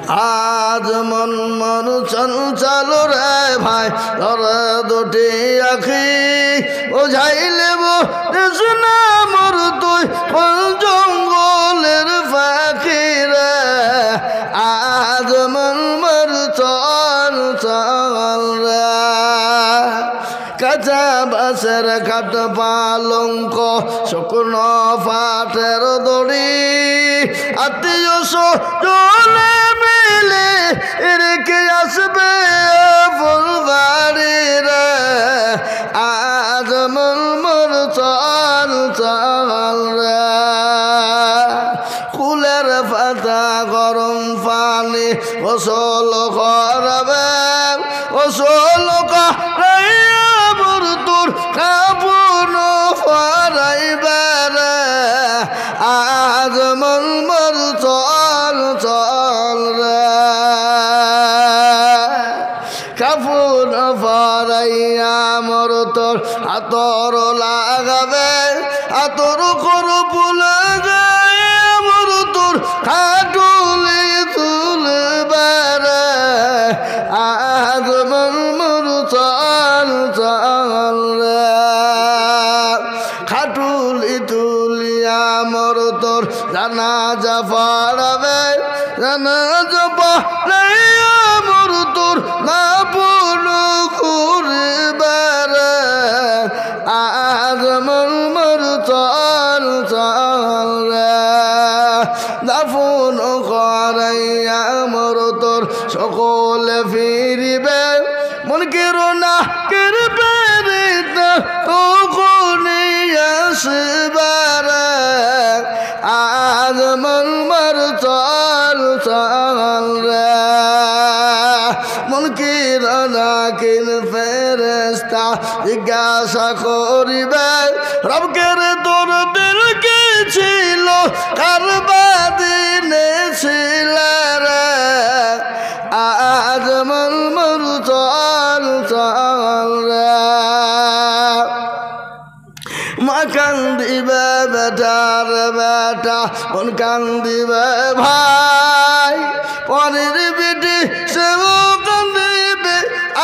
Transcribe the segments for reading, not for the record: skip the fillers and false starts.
আজ মন মন চঞ্চল রে ভাই ধরে দুটি আখি বোঝাইলে না মোর তুই জঙ্গলের পাখি রে আজ মন মন চঞ্চল রে কাঁচা বাসের খাট পালঙ্ক শুকনো ফাটের দড়ি আত্মীয় স্বজনে মিলে রেখে আসবে ফুলবাড়ি রে আজ মন মন চল চল রে ফুলের পাতা গরম পানি গোসল করবে গোসল করে তোর কাপড় ফরাইবে রে আজ মন মন চল চল রে কাপড় ফরাইয়া মোর তোর হাতর লাগাবে হাতর করো ফুলে যায় মোর তোর খাটুলি তুলবে রে আজ মন মন চল চল রে খাটুলি তুলিয়া মোর তোর জানাজা পড়াবে জানাজা পড়াইয়া মোর তোর না পুরো ঘুরবে রে আজ মন মন চল চল রে দাফন করাইয়া মোর তোর সকলে ফিরিবে মন কেরো না করবে রে তখন আসবে রে আজ মন মন চল চল রে মন কেরো না কিন ফেরেস্তা জিজ্ঞাসা করিবে রবকের তোর দিল কি ছিল কারবা দিনে ছিল রে আজ মন মন চল চল রে মা কান্দিবে বেটার বেটা মন কান্দিবে ভাই পরের বেটি সেও কান্দিবে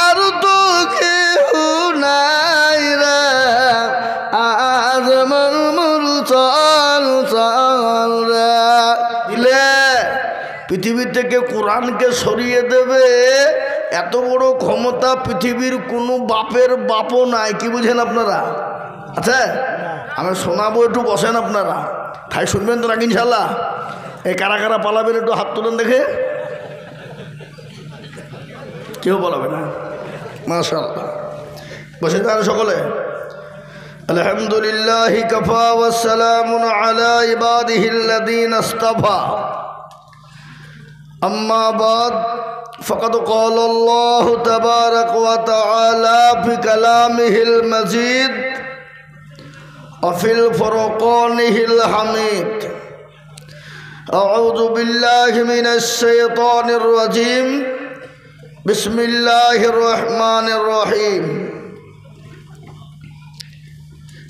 আর তো কেউ নাই রে আজ মন মন চল চল রে দিলে পৃথিবী থেকে কোরআনকে সরিয়ে দেবে এত বড় ক্ষমতা পৃথিবীর কোনো বাপের বাপও নাই কি বুঝেন আপনারা আচ্ছা আমি শোনাবো একটু বসেন আপনারা খাই শুনবেন তো নাকি ইনশাল্লাহ এই কারা কারা পালাবেন একটু হাত তুলেন দেখে কেউ পালাবে না মাশাআল্লাহ বসে যান সকলে আলহামদুলিল্লাহ কাফা ওয়াস সালামুন আলা ইবাদিহিল্লাযীনা ইসতাফা أما بعد فقد قال الله تبارك وتعالى في كلامه المجيد وفي الفرقانه الحميد أعوذ بالله من الشيطان الرجيم بسم الله الرحمن الرحيم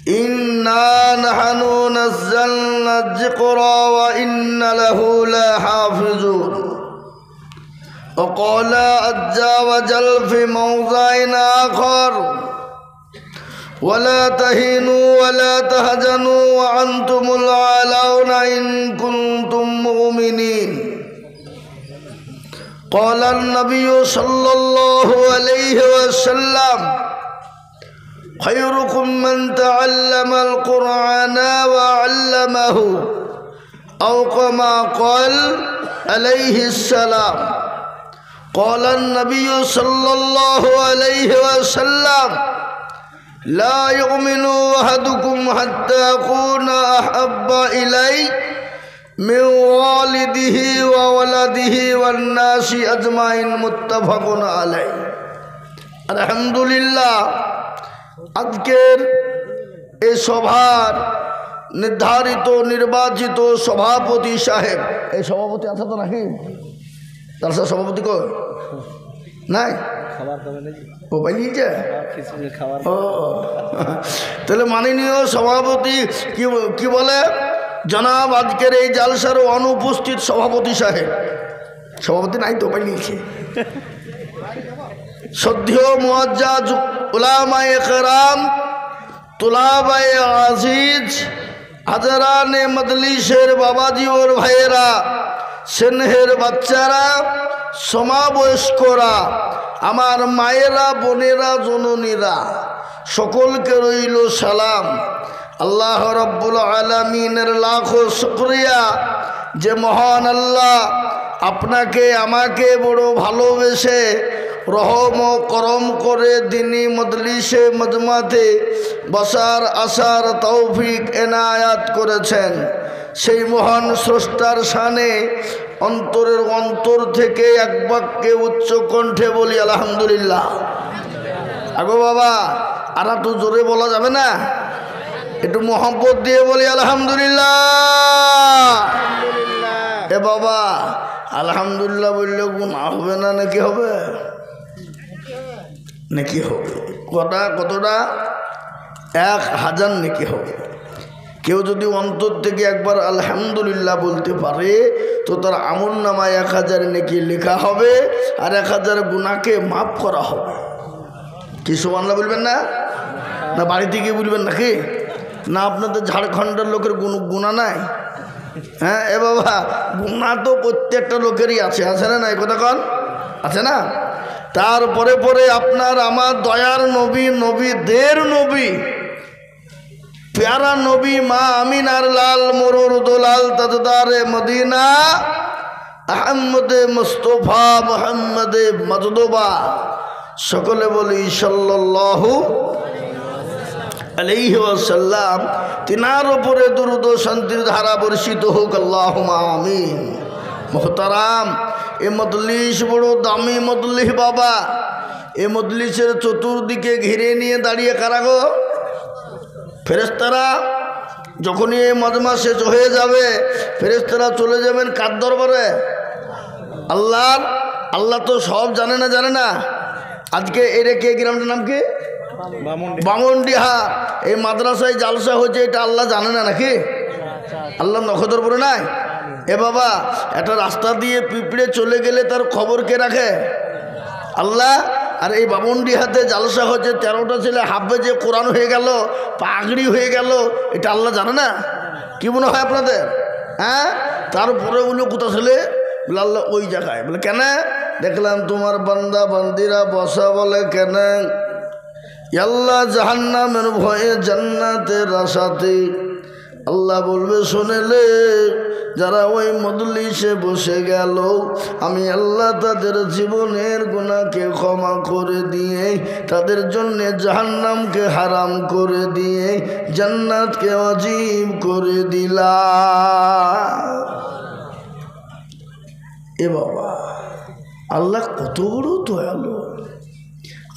إنا نحن نزلنا الذكر وإن له لحافظون وقال عز وجل في موضع آخر ولا تهنوا ولا تهزنوا وأنتم الأعلون إن كنتم مؤمنين قال النبي صلى الله عليه وسلم خيركم من تعلم القرآن وعلمه أو كما قال عليه السلام قال النبي صلى الله عليه وسلم لا يؤمن أحدكم حتى أكون أحب إليه من والده وولده والناس أجمعين متفق عليه الحمد لله আজকের এই সভার নির্ধারিত নির্বাচিত সভাপতি সাহেব এই সভাপতি আছে তো নাকি তার সাথে সভাপতি কো নাই ও পাইছে ও তাহলে মাননীয় সভাপতি কি বলে জনাব আজকের এই জালসার অনুপস্থিত সভাপতি সাহেব সভাপতি নাই তো পাইলিয়েছে। শ্রদ্ধেয় মুআজ্জাজ উলামায়ে কেরাম, তুলাবায়ে আজিজ, হাজারানে মজলিসের বাবাজি ওর ভাইয়েরা, স্নেহের বাচ্চারা, সমাবয়স্করা, আমার মায়েরা, বোনেরা, জননীরা, সকলকে রইল সালাম। আল্লাহ রাব্বুল আলামিনের লাখো শুকরিয়া যে মহান আল্লাহ আপনাকে আমাকে বড় ভালোবেসে রহম ও করম করে দিনী মজলিসে মজমাতে বসার আসার তৌফিক এনায়াত করেছেন। সেই মহান স্রষ্টার শানে অন্তরের অন্তর থেকে এক বাক্যে উচ্চ কণ্ঠে বলি আলহামদুলিল্লাহ। আগো বাবা, আর একটু জোরে বলা যাবে না? একটু মোহাম্মত দিয়ে বলি আলহামদুলিল্লাহ। এ বাবা, আলহামদুলিল্লাহ বললে গুনাহ হবে না নাকি হবে? নাকি হবে? কতটা? 1000 নাকি হবে। কেউ যদি অন্তর থেকে একবার আলহামদুলিল্লাহ বলতে পারে তো তার আমলনামায় 1000 নেকি লেখা হবে আর 1000 গুনাহকে মাফ করা হবে। কি সুবহানাল্লাহ বলবেন না? না বাড়িতে গিয়ে বলবেন নাকি? না আপনাদের ঝাড়খণ্ডের লোকের গুনাহ নাই? হ্যাঁ এ বাবা, গুনাহ তো প্রত্যেকটা লোকেরই আছে, আছে না? এই কথা কন আছে না? তারপরে পরে আপনার আমার দয়ার নবী, নবীদের নবী, প্যারা নবী মা আমিনার লাল মরুর দোলাল তাজদারে মদিনা আহমদে মুস্তফা মুহাম্মদে মজদুবা, সকলে বলি সাল্লাল্লাহু আলাইহি ওয়াসাল্লাম। তিনার উপরে দুরূদ ও শান্তির ধারা বর্ষিত হোক, আল্লাহুম্মা আমিন। মুহতারাম, এ মজলিস বড় দামি মজলিস বাবা। এ মজলিসের চতুর্দিকে ঘিরে নিয়ে দাঁড়িয়ে কারা গো? ফেরেশতারা। যখনই এই মজমা শেষ হয়ে যাবে ফেরেশতারা চলে যাবেন কার দরবারে? আল্লাহর। আল্লাহ তো সব জানে না, জানে না? আজকে এরেকে গ্রামটার নাম কি? বামনডিহা। এই মাদ্রাসায় জালসা হয়েছে, এটা আল্লাহ জানে না নাকি? আল্লাহ নখদর পড়ে নাই? এ বাবা, একটা রাস্তা দিয়ে পিঁপড়ে চলে গেলে তার খবর কে রাখে? আল্লাহ। আর এই বামনডিহাতে জালসা হচ্ছে, 13টা ছেলে হাফেজে কোরআন হয়ে গেল, পাগড়ি হয়ে গেল, এটা আল্লাহ জানে না? কি মনে হয় আপনাদের? হ্যাঁ, তারপরে বললো কোথা ছেলে? বলে আল্লাহ ওই জায়গায়। বলে কেন? দেখলাম তোমার বান্দা বান্দিরা বসা, বলে কেন? আল্লাহ জাহান্নামের ভয়ে জান্নাতের আশাতে। আল্লাহ বলবে শোনেলে, যারা ওই মজলিসে বসে গেল আমি আল্লাহ তাদের জীবনের গুনাহকে ক্ষমা করে দিয়ে, তাদের জন্য জাহান্নামকে হারাম করে দিয়ে জান্নাতকে ওয়াজিব করে দিলাম। এ বাবা, আল্লাহ কত বড় দয়ালু।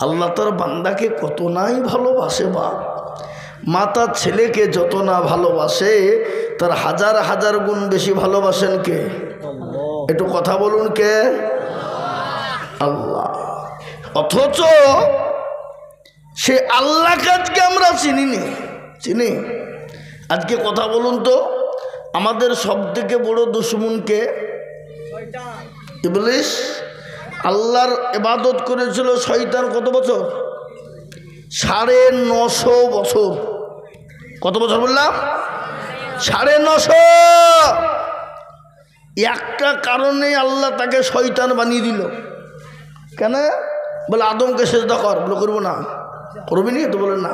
আল্লাহ তার বান্দাকে কত নাই ভালোবাসে। বাপ মা তার ছেলেকে যত না ভালোবাসে তার হাজার হাজার গুণ বেশি ভালোবাসেন কে? একটু কথা বলুন কে? আল্লাহ। অথচ সে আল্লাহকে আজকে আমরা চিনিনি। চিনি? আজকে কথা বলুন তো, আমাদের সব থেকে বড় দুশমনকে? ইবলিস। আল্লাহর ইবাদত করেছিল শয়তান কত বছর? 950 বছর। কত বছর বললাম? 950। একটা কারণে আল্লাহ তাকে শয়তান বানিয়ে দিল। কেন? বলে আদমকে সেজদা কর। বলে করবো না। করবি নি? তো বলে না।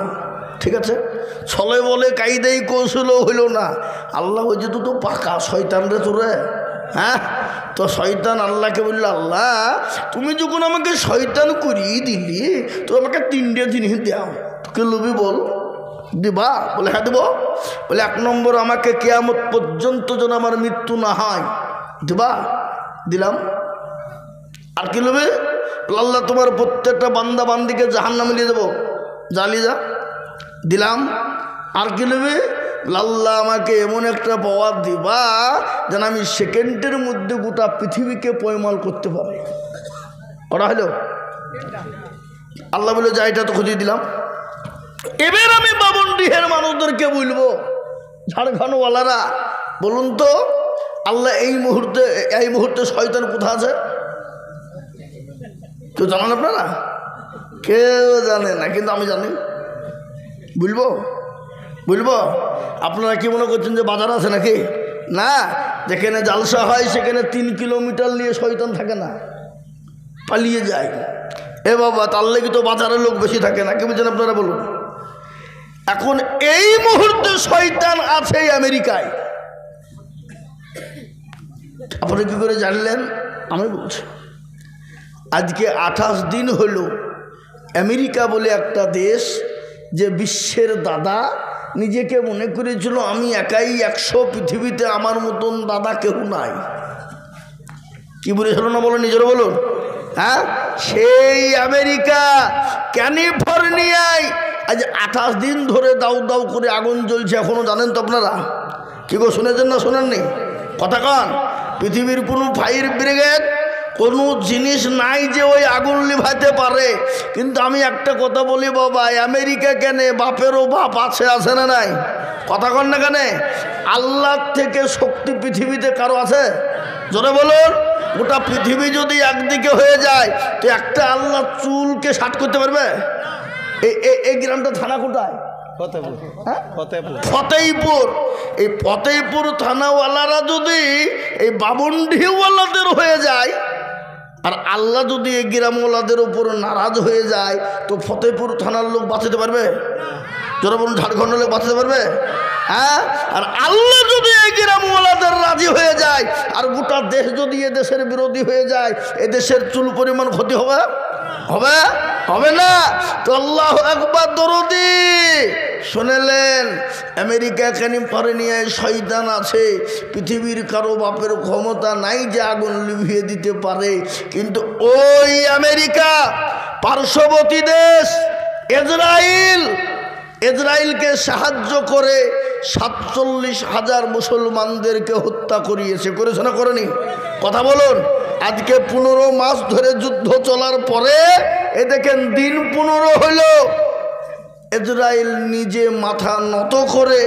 ঠিক আছে। ছলে বলে কায়দাই কৌশলও হইল না। আল্লাহ বলছে তুই তো পাকা শয়তান রে তোরে। হ্যাঁ, তো শয়তান আল্লাহকে বলল, আল্লাহ তুমি যখন আমাকে শয়তান করিয়ে দিলি তো আমাকে 3টে জিনিস দাও। তোকে লবি বল, দিবা? বলে হ্যাঁ দেবো। বলে 1 নম্বর, আমাকে কিয়ামত পর্যন্ত যেন আমার মৃত্যু না হয়, দিবা? দিলাম। আর কি লবি? আল্লাহ তোমার প্রত্যেকটা বান্দা বান্দিকে জাহান্নামে নিয়ে দেবো, জ্বালিয়ে যা। দিলাম। আর কি লবি? আল্লাহ আমাকে এমন একটা পাওয়ার দিবা যেন আমি সেকেন্ডের মধ্যে গোটা পৃথিবীকে পয়মাল করতে পারি। করা হলো? আল্লাহ বলে যা, এটা তো খুঁজিয়ে দিলাম। এবার আমি বামনডিহের মানুষদেরকে বলবো, ঝাড়খণ্ডওয়ালারা বলুন তো, আল্লাহ এই মুহূর্তে শয়তান কোথায় আছে কেউ জানেন আপনারা? কেউ জানে না, কিন্তু আমি জানি। বলবো আপনারা কি মনে করছেন যে বাজার আছে নাকি? না, যেখানে জালসা হয় সেখানে 3 কিলোমিটার নিয়ে শয়তান থাকে না, পালিয়ে যায়। এ বাবা, তার লেগে তো বাজারের লোক বেশি থাকে না। কি বলছেন আপনারা বলুন? এখন এই মুহূর্তে শয়তান আছে আমেরিকায়। আপনি কি করে জানলেন? আমি বলছি, আজকে 28 দিন হলো আমেরিকা বলে একটা দেশ, যে বিশ্বের দাদা, নিজেকে মনে করেছিল আমি একাই 100 পৃথিবীতে, আমার মতন দাদা কেউ নাই। কি বলেছিল না বলো, নিজের বলুন। হ্যাঁ, সেই আমেরিকা ক্যালিফোর্নিয়ায় আজ 28 দিন ধরে দাউ দাউ করে আগুন জ্বলছে। এখনো জানেন তো আপনারা? কি গো, শুনেছেন না শোনেননি? কথা কন। পৃথিবীর কোনো ফায়ার ব্রিগেড কোনো জিনিস নাই যে ওই আগুন লিভাতে পারে। কিন্তু আমি একটা কথা বলি বাবা, আমেরিকা কেন, বাপেরও বাপ আছে না নাই? কথা কন না কেন? আল্লাহর থেকে শক্তি পৃথিবীতে কারো আছে? জোরে বলুন। গোটা পৃথিবী যদি একদিকে হয়ে যায় তো একটা আল্লাহ চুলকে ষাট করতে পারবে? এই গ্রামটা থানা কোথায়? ফতেইপুর। এই ফতেইপুর থানাওয়ালারা যদি এই বাবনডিওয়ালাদের হয়ে যায়, আর আল্লাহ যদি এই গ্রামওয়ালাদের উপর নারাজ হয়ে যায়, তো ফতেইপুর থানার লোক বাঁচাতে পারবে? যারা বলুন, ঝাড়খণ্ডের লোক বাঁচাতে পারবে? হ্যাঁ। আর আল্লাহ যদি এই গ্রামওয়ালাদের রাজি হয়ে যায়, আর গোটা দেশ যদি এ দেশের বিরোধী হয়ে যায়, এ দেশের চুল পরিমাণ ক্ষতি হবে? হবে না? তো আল্লাহু আকবার, দরুদি শুনেলেন? আমেরিকা ক্যালিফোর্নিয়ায় শয়তান আছে। পৃথিবীর কারো বাপের ক্ষমতা নাই যে আগুন লিভিয়ে দিতে পারে। কিন্তু ওই আমেরিকা পার্শ্ববর্তী দেশ ইসরায়েলকে সাহায্য করে 47,000 মুসলমানদেরকে হত্যা করেছে না করেনি? কথা বলুন। আজকে 15 মাস ধরে যুদ্ধ চলার পরে এ দেখেন দিন 15 হইল, ইসরায়েল নিজে মাথা নত করে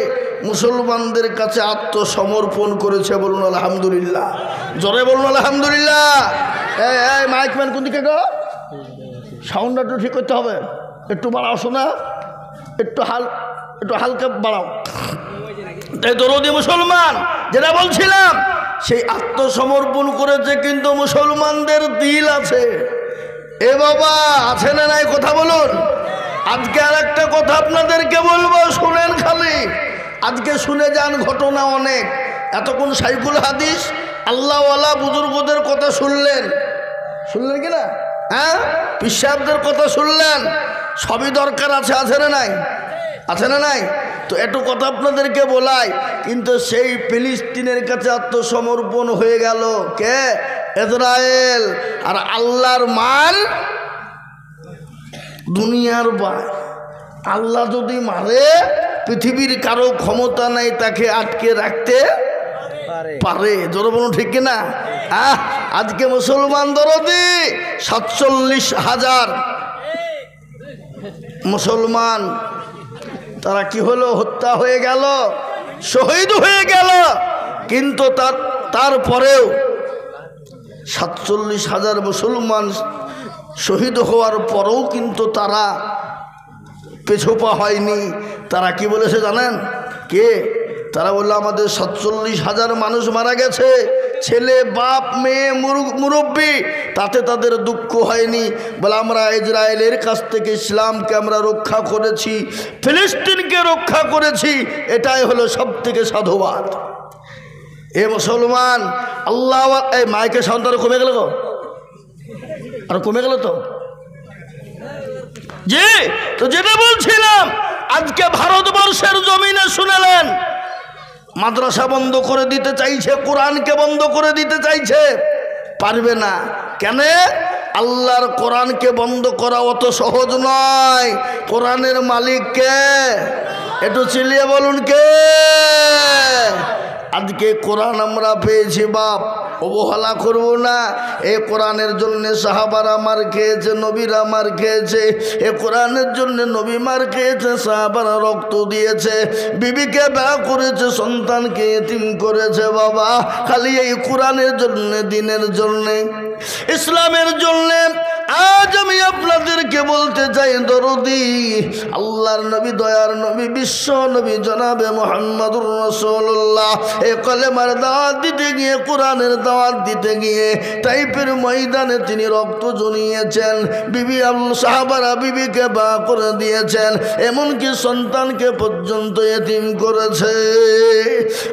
মুসলমানদের কাছে আত্মসমর্পণ করেছে। বলুন আলহামদুলিল্লাহ। জোরে বলুন আলহামদুলিল্লাহ। এই মাইকম্যান কোন দিকে গো? সাউন্ডটা একটু ঠিক করতে হবে। একটু বাড়াও, শোনা একটু হালকা বাড়াও। তাই দরদি মুসলমান, যেটা বলছিলাম, সেই আত্মসমর্পণ করেছে, কিন্তু মুসলমানদের দিল আছে। এ বাবা, আছে না নাই? কথা বলুন। আজকে আর একটা কথা আপনাদেরকে বলবো, শুনেন খালি। আজকে শুনে যান, ঘটনা অনেক। এতক্ষণ সাইকুল হাদিস আল্লাহওয়ালা বুজুর্গদের কথা শুনলেন কি না? হ্যাঁ, পিসাবদের কথা শুনলেন। সবই দরকার আছে না নাই? আছে না নাই? তো একটু কথা আপনাদেরকে বলাই, কিন্তু সেই ফিলিস্তিনের কাছে আত্মসমর্পণ হয়ে গেল কে? ইসরায়েল। আর আল্লাহর মাল দুনিয়ার ভাই। আল্লাহ যদি মারে, পৃথিবীর কারো ক্ষমতা নাই তাকে আটকে রাখতে পারে। জোরে বলুন, ঠিক কিনা? আজকে মুসলমান দরদি 47,000 মুসলমান, তারা কি হলো? হত্যা হয়ে গেল, শহীদ হয়ে গেল। কিন্তু তারপরেও 47,000 মুসলমান শহীদ হওয়ার পরেও কিন্তু তারা পেছোপা হয়নি। তারা কি বলেছে জানেন? কে? তারা বললো আমাদের 47,000 মানুষ মারা গেছে, ছেলে বাপ মেয়ে মুরব্বী, তাতে তাদের দুঃখ হয়নি। বলে আমরা ইসরায়েলের কাছ থেকে ইসলামকে আমরা রক্ষা করেছি, ফিলিস্তিনকে রক্ষা করেছি, এটাই হলো সব থেকে সাধুবাদ। এ মুসলমান, আল্লাহ। এই মাইকের সাউন্ড আরো কমে গেল গো, আর কমে গেল তো। জি, তো যেটা বলছিলাম, আজকে ভারতবর্ষের জমিনে শুনেলেন, মাদ্রাসা বন্ধ করে দিতে চাইছে, কোরআনকে বন্ধ করে দিতে চাইছে। পারবে না। কেন? আল্লাহর কোরআনকে বন্ধ করা অত সহজ নয়। কোরআনের মালিক কে? একটু চিল্লিয়ে বলুন কে? আজকে কোরআন আমরা পেয়েছি বাপ, অবহেলা করব না। এই কোরআনের জন্য সাহাবারা মার খেয়েছে, নবীরা মার খেয়েছে। এই কোরআনের জন্য নবী মার খেয়েছে, সাহাবারা রক্ত দিয়েছে, বিবিকে ব্যয় করেছে, সন্তানকে এতিম করেছে। বাবা খালি এই কোরআনের জন্য, দিনের জন্য, ইসলামের জন্য আজ আমি আপনাদেরকে বলতে চাই, দরদি আল্লাহর নবী, দয়ার নবী, বিশ্ব নবী জনাবে মুহাম্মদুর রাসূলুল্লাহ এই কলেমার দাওয়াত দিতে গিয়ে, কোরআনের দাওয়াত দিতে গিয়ে তাইফের ময়দানে তিনি রক্ত জড়িয়েছেন। বিবি সাহাবারা বিবিকে বা করে দিয়েছেন, এমনকি সন্তানকে পর্যন্ত এতিম করেছে।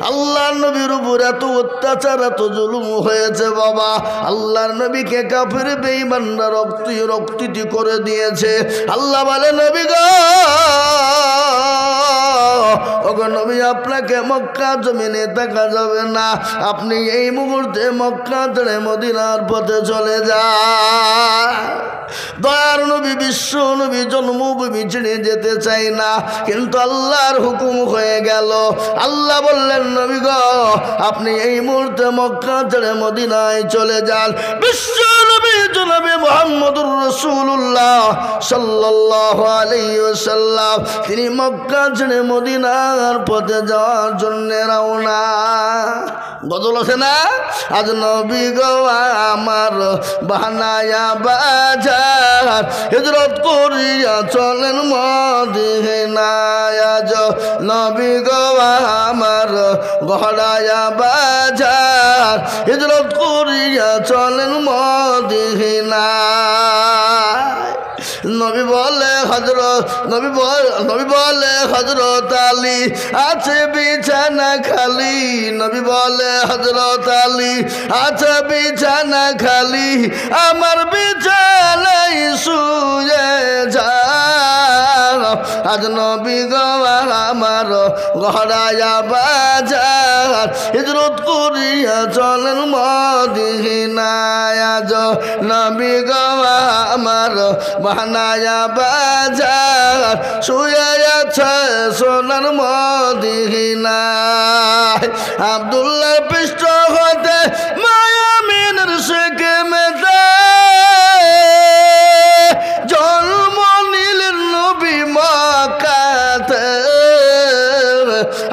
আল্লাহর নবীর উপর এত অত্যাচার, এত জুলুম হয়েছে বাবা। আল্লাহর নবীকে কাফের বেঈমানরা রক্তি করে দিয়েছে। আল্লাহ বলে, নবী গো, ওগো নবী, আপনাকে মক্কা জমিনে দেখা যাবে না। আপনি এই মুহূর্তে মক্কা ছেড়ে মদিনার পথে চলে যান। দয়ার নবী, বিশ্ব নবী জন্মভূমি ছেড়ে যেতে চাই না, কিন্তু আল্লাহর হুকুম হয়ে গেল। আল্লাহ বললেন, নবী গো, আপনি এই মুহূর্তে মক্কা ছেড়ে মদিনায় চলে যান। বিশ্ব নবী জনাবে মুহাম্মদুর রাসূলুল্লাহ সাল্লাল্লাহু আলাইহি ওয়াসাল্লাম তিনি মক্কা ছেড়ে মদিনার পথে যাওয়ার জন্য রওনা। গজল আছে না, আজ নবী গো আমার বানায়া বাজার, হিজরত করিয়া চলেন মদিনায়। আজ নবী গো আমার গহরায়া বাজার, হিজরত করিয়া চলেন মদিনায়। নবী বলে হযরত আলী আছে বিছানা খালি। নবী বলে হযরত আলী আছে বিছানা খালি, আমার বিছানায় শুয়ে যাও। আজ নবী গো আমার গহরায়া বাজার, হিজরত করিয়া চলেন মদিনায়। আজ নবী গো আমার বানায়া বাজার, শুয়ে আছে সোনার মদিনায়। আব্দুল্লাহ পৃষ্ঠ হতে মায়ামিনের শেখে মেতে জন্ম নিলেন নবী মক্কাতে।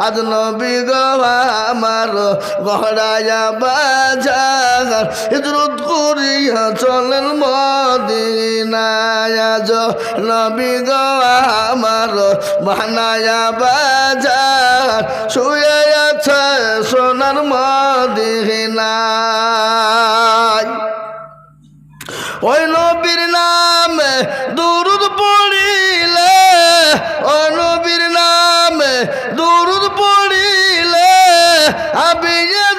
আজ নবী গো আমার গহরায়া বাজার, হিজরত করিয়া চলেন মদিনায়। আজ নবী গো আমার বানায়া বাজার, শুয়ে আছে সোনার মদিনায়। ওই নবীর নামে দুরূদ পড়িলে, ওই নবীর নামে দুরূদ পড়িলে আমি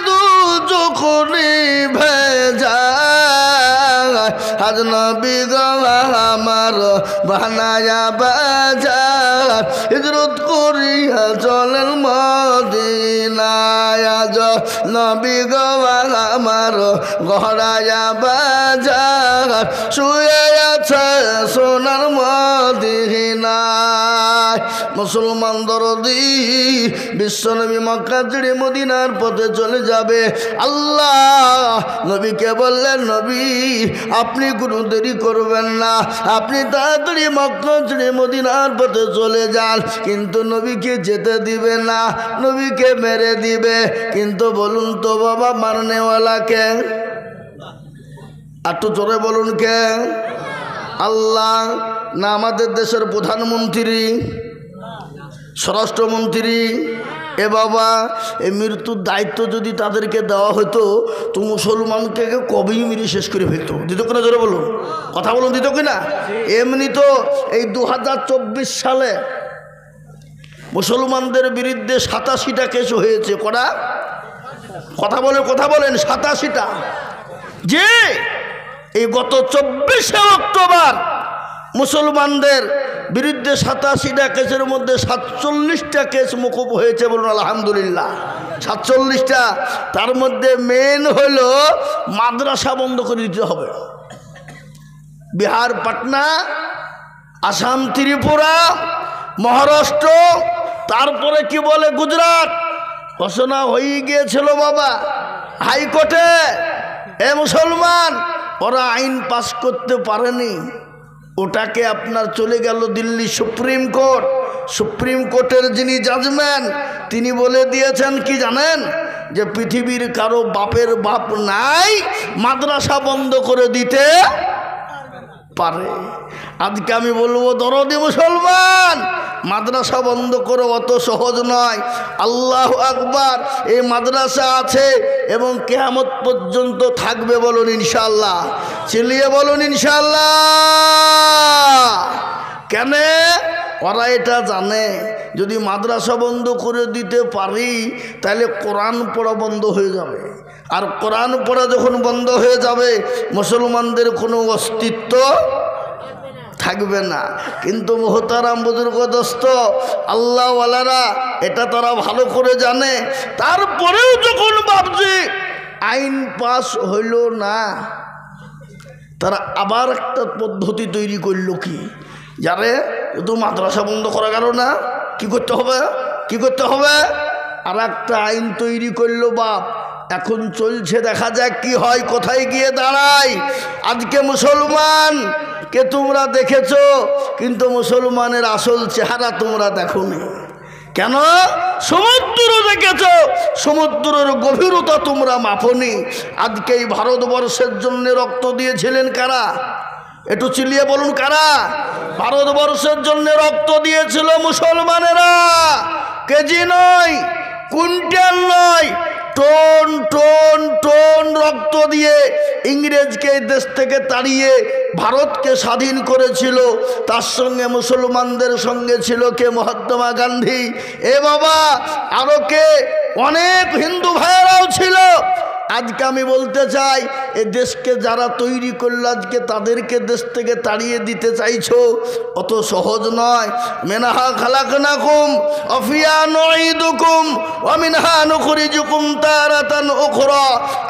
দুজখনি ভেজা। আজ নবী গো আমার বানায়া বাজার, হিজরত করিয়া চলেন মদিনায়। আজ নবী গো আমার গহরায়া বাজার, শুয়ে আছে সোনার মদিনায়। মুসলমান দরদি বিশ্ব নবী মক্কা ছেড়ে মদিনার পথে চলে যাবে। আল্লাহ নবীকে বললেন, নবী আপনি কোনো দেরি করবেন না, আপনি তাড়াতাড়ি মক্কা ছেড়ে মদিনার পথে চলে যান। কিন্তু নবীকে যেতে দিবে না, নবীকে মেরে দিবে। কিন্তু বলুন তো বাবা, মারনেওয়ালা কে? একটু জোরে বলুন কে? আল্লাহ না আমাদের দেশের প্রধানমন্ত্রী, স্বরাষ্ট্রমন্ত্রী? এ বাবা, এই মৃত্যুর দায়িত্ব যদি তাদেরকে দেওয়া হতো তো মুসলমানকে কবেই মেরে শেষ করে ফেলতো। দিত কিনা জোরে বলুন, কথা বলুন, দিত কিনা? এমনি তো এই 2024 সালে মুসলমানদের বিরুদ্ধে 87টা কেস হয়েছে। কটা? কথা বলেন 87টা। যে এই গত 24শে অক্টোবর মুসলমানদের বিরুদ্ধে 87টা কেসের মধ্যে 47টা কেস মকুব হয়েছে। বলুন আলহামদুলিল্লাহ। 47টা। তার মধ্যে মেন হলো মাদ্রাসা বন্ধ করে দিতে হবে। বিহার, পাটনা, আসাম, ত্রিপুরা, মহারাষ্ট্র, তারপরে কি বলে গুজরাট ঘোষণা হয়ে গিয়েছিল বাবা। হাইকোর্টে। এ মুসলমান, ওরা আইন পাস করতে পারেনি, ওটাকে আপনার চলে গেল দিল্লি সুপ্রিম কোর্ট। সুপ্রিম কোর্টের যিনি জাজম্যান তিনি বলে দিয়েছেন কি জানেন, যে পৃথিবীর কারো বাপের বাপ নাই, মাদ্রাসা বন্ধ করে দিতে পারে। আজকে আমি বলবো দরদি মুসলমান, মাদ্রাসা বন্ধ করে অত সহজ নয়। আল্লাহু আকবার। এই মাদ্রাসা আছে এবং কিয়ামত পর্যন্ত থাকবে, বলুন ইনশাআল্লাহ। চিল্লিয়ে বলুন ইনশাআল্লাহ। কেন? ওরা এটা জানে যদি মাদ্রাসা বন্ধ করে দিতে পারি তাহলে কোরআন পড়া বন্ধ হয়ে যাবে, আর কোরআন পড়া যখন বন্ধ হয়ে যাবে মুসলমানদের কোনো অস্তিত্ব থাকবে না। কিন্তু মোহতারাম বুজুর্গ দোস্ত, আল্লাহওয়ালারা এটা তারা ভালো করে জানে। তারপরেও যখন ভাবছে আইন পাস হইল না, তারা আবার একটা পদ্ধতি তৈরি করল। কি যারে শুধু মাদ্রাসা বন্ধ করা গেল না, কি করতে হবে? কি করতে হবে? আর একটা আইন তৈরি করলো বাপ। এখন চলছে, দেখা যাক কি হয়, কোথায় গিয়ে দাঁড়ায়। আজকে মুসলমান কে তোমরা দেখেছো, কিন্তু মুসলমানের আসল চেহারা তোমরা দেখোনি। কেন? সমুদ্র দেখেছ, সমুদ্রের গভীরতা তোমরা মাপনি। আজকে এই ভারতবর্ষের জন্য রক্ত দিয়েছিলেন কারা? একটু চিল্লিয়ে বলুন কারা? ভারতবর্ষের জন্য রক্ত দিয়েছিল মুসলমানেরা। কেজি নয়, কুইন্টাল নয়, টন টন টন রক্ত দিয়ে ইংরেজকে দেশ থেকে তাড়িয়ে ভারতকে স্বাধীন করেছিল। তার সঙ্গে মুসলমানদের সঙ্গে ছিল কে? মহাত্মা গান্ধী। এ বাবা, আরো কে? অনেক হিন্দু ভাইয়েরাও ছিল। আজকে আমি বলতে চাই, এ দেশকে যারা তৈরি করলো আজকে তাদেরকে দেশ থেকে তাড়িয়ে দিতে চাইছো, অত সহজ নয়। মিনহা খালাকনাকুম ওয়া ফিহা নুঈদুকুম ওয়া মিনহা নুখরিজুকুম তারাতান উখরা।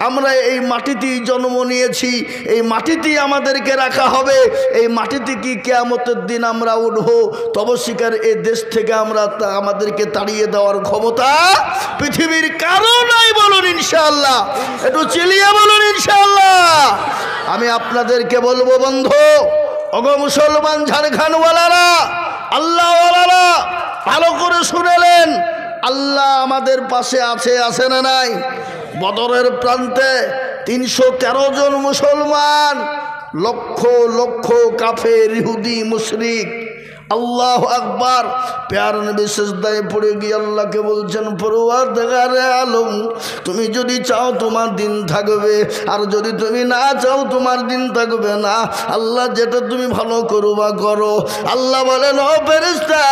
আমরা এই মাটিতেই জন্ম নিয়েছি, এই মাটিতেই আমাদেরকে রাখা হবে, এই মাটিতে কি কিয়ামতের দিন আমরা উঠবো। তবশিকার এই দেশ থেকে আমাদেরকে তাড়িয়ে দেওয়ার ক্ষমতা পৃথিবীর কারো নাই, বলুন ইনশাআল্লাহ। একটু চিল্লিয়ে বলুন ইনশাআল্লাহ। আমি আপনাদেরকে বলবো বন্ধু, ওগো মুসলমান ঝাড়খণ্ডওয়ালারা, আল্লাহওয়ালারা, ভালো করে শুনেলেন, আল্লাহ আমাদের পাশে আছে, আছে না নাই? বদরের প্রান্তে 313 জন মুসলমান, লক্ষ লক্ষ কাফের ইহুদি মুশরিক। আল্লাহু আকবার। প্যার নবী সিজদায় পড়ে গিয়ে আল্লাহকে বলছেন, পরওয়ারদিগারে আলম, তুমি যদি চাও তোমার দিন থাকবে, আর যদি তুমি না চাও তোমার দিন থাকবে না। আল্লাহ যেটা তুমি ভালো করবা করো। আল্লাহ বলেন, ও ফেরেশতা,